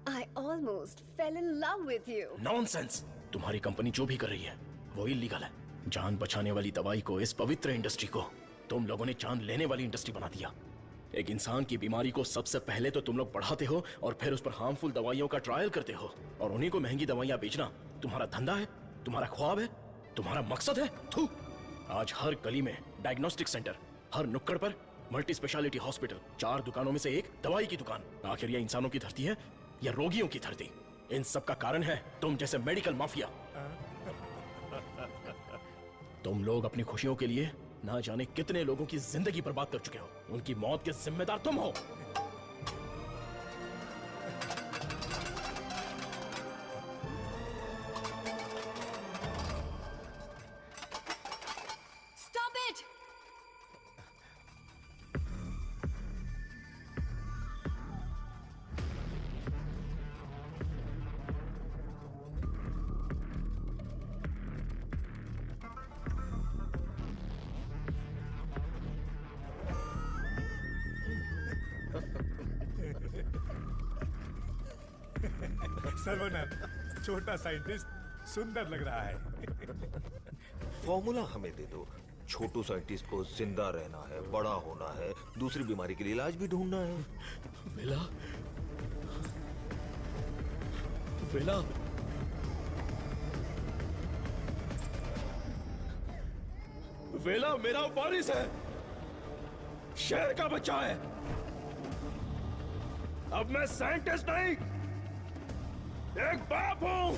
I almost fell in love with you. Nonsense! तुम्हारी कंपनी जो भी कर रही है वो इलीगल है। जान बचाने वाली दवाई को, इस पवित्र इंडस्ट्री को तुम लोगों ने जान लेने वाली इंडस्ट्री बना दिया। एक इंसान की बीमारी को सबसे पहले तो तुम लोग बढ़ाते हो और फिर उस पर हार्मफुल दवाइयों का ट्रायल करते हो, और उन्हीं को महंगी दवाइयां बेचना तुम्हारा धंधा है, तुम्हारा ख्वाब है, तुम्हारा मकसद है। थू! आज हर गली में डायग्नोस्टिक सेंटर, हर नुक्कड़ पर मल्टी स्पेशलिटी हॉस्पिटल, 4 दुकानों में से एक दवाई की दुकान। आखिर ये इंसानों की धरती है या रोगियों की धरती। इन सब का कारण है तुम जैसे मेडिकल माफिया। तुम लोग अपनी खुशियों के लिए ना जाने कितने लोगों की जिंदगी बर्बाद कर चुके हो। उनकी मौत के जिम्मेदार तुम हो। Stop it! सर्वनन, छोटा साइंटिस्ट सुंदर लग रहा है। फॉर्मूला हमें दे दो। छोटू साइंटिस्ट को जिंदा रहना है, बड़ा होना है, दूसरी बीमारी के लिए इलाज भी ढूंढना है। वेला, वेला, वेला मेरा वारिस है, शेर का बच्चा है। अब मैं साइंटिस्ट नहीं, एक बाप हूं।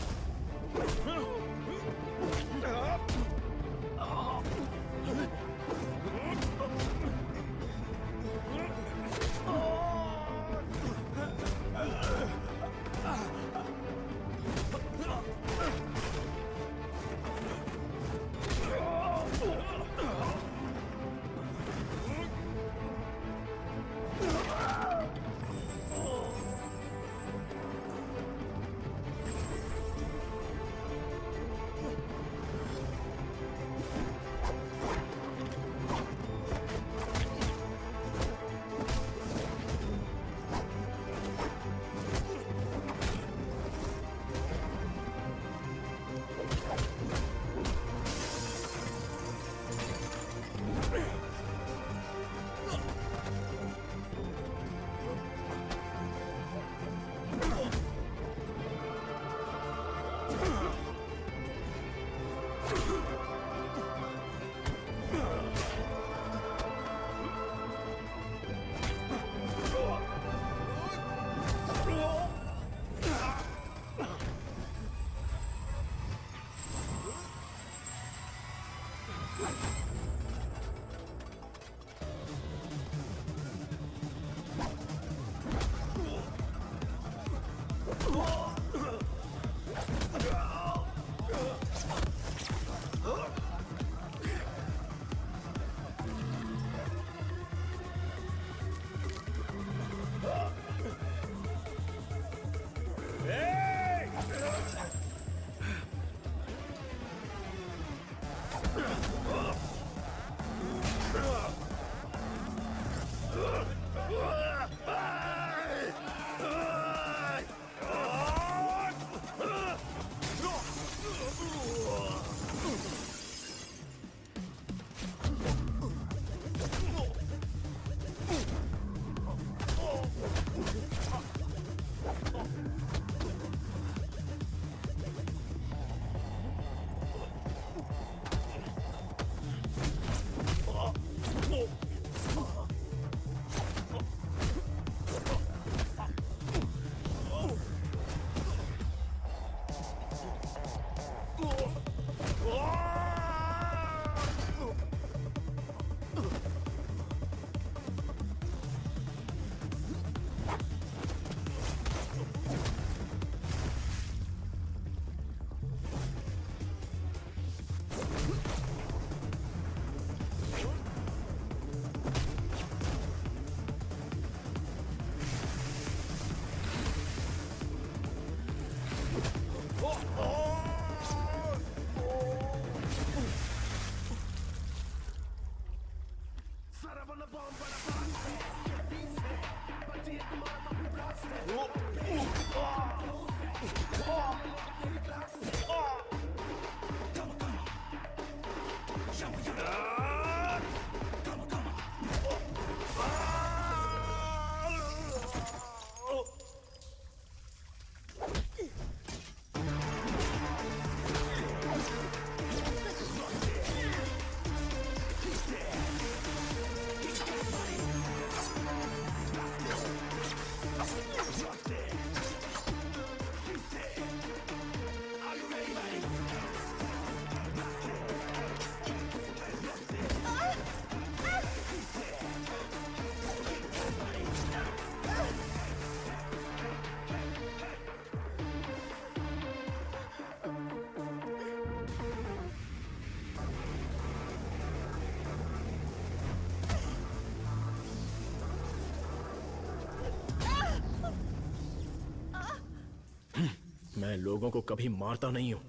लोगों को कभी मारता नहीं हूं,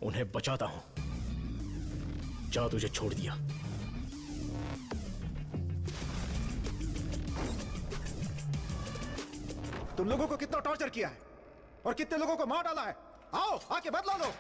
उन्हें बचाता हूं। जा, तुझे छोड़ दिया। तुम लोगों को कितना टॉर्चर किया है और कितने लोगों को मार डाला है। आओ, आके बदला लो।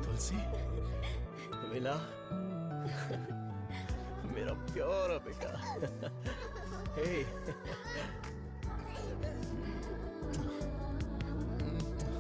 तुलसी, मिला मेरा प्यारा बेटा। हे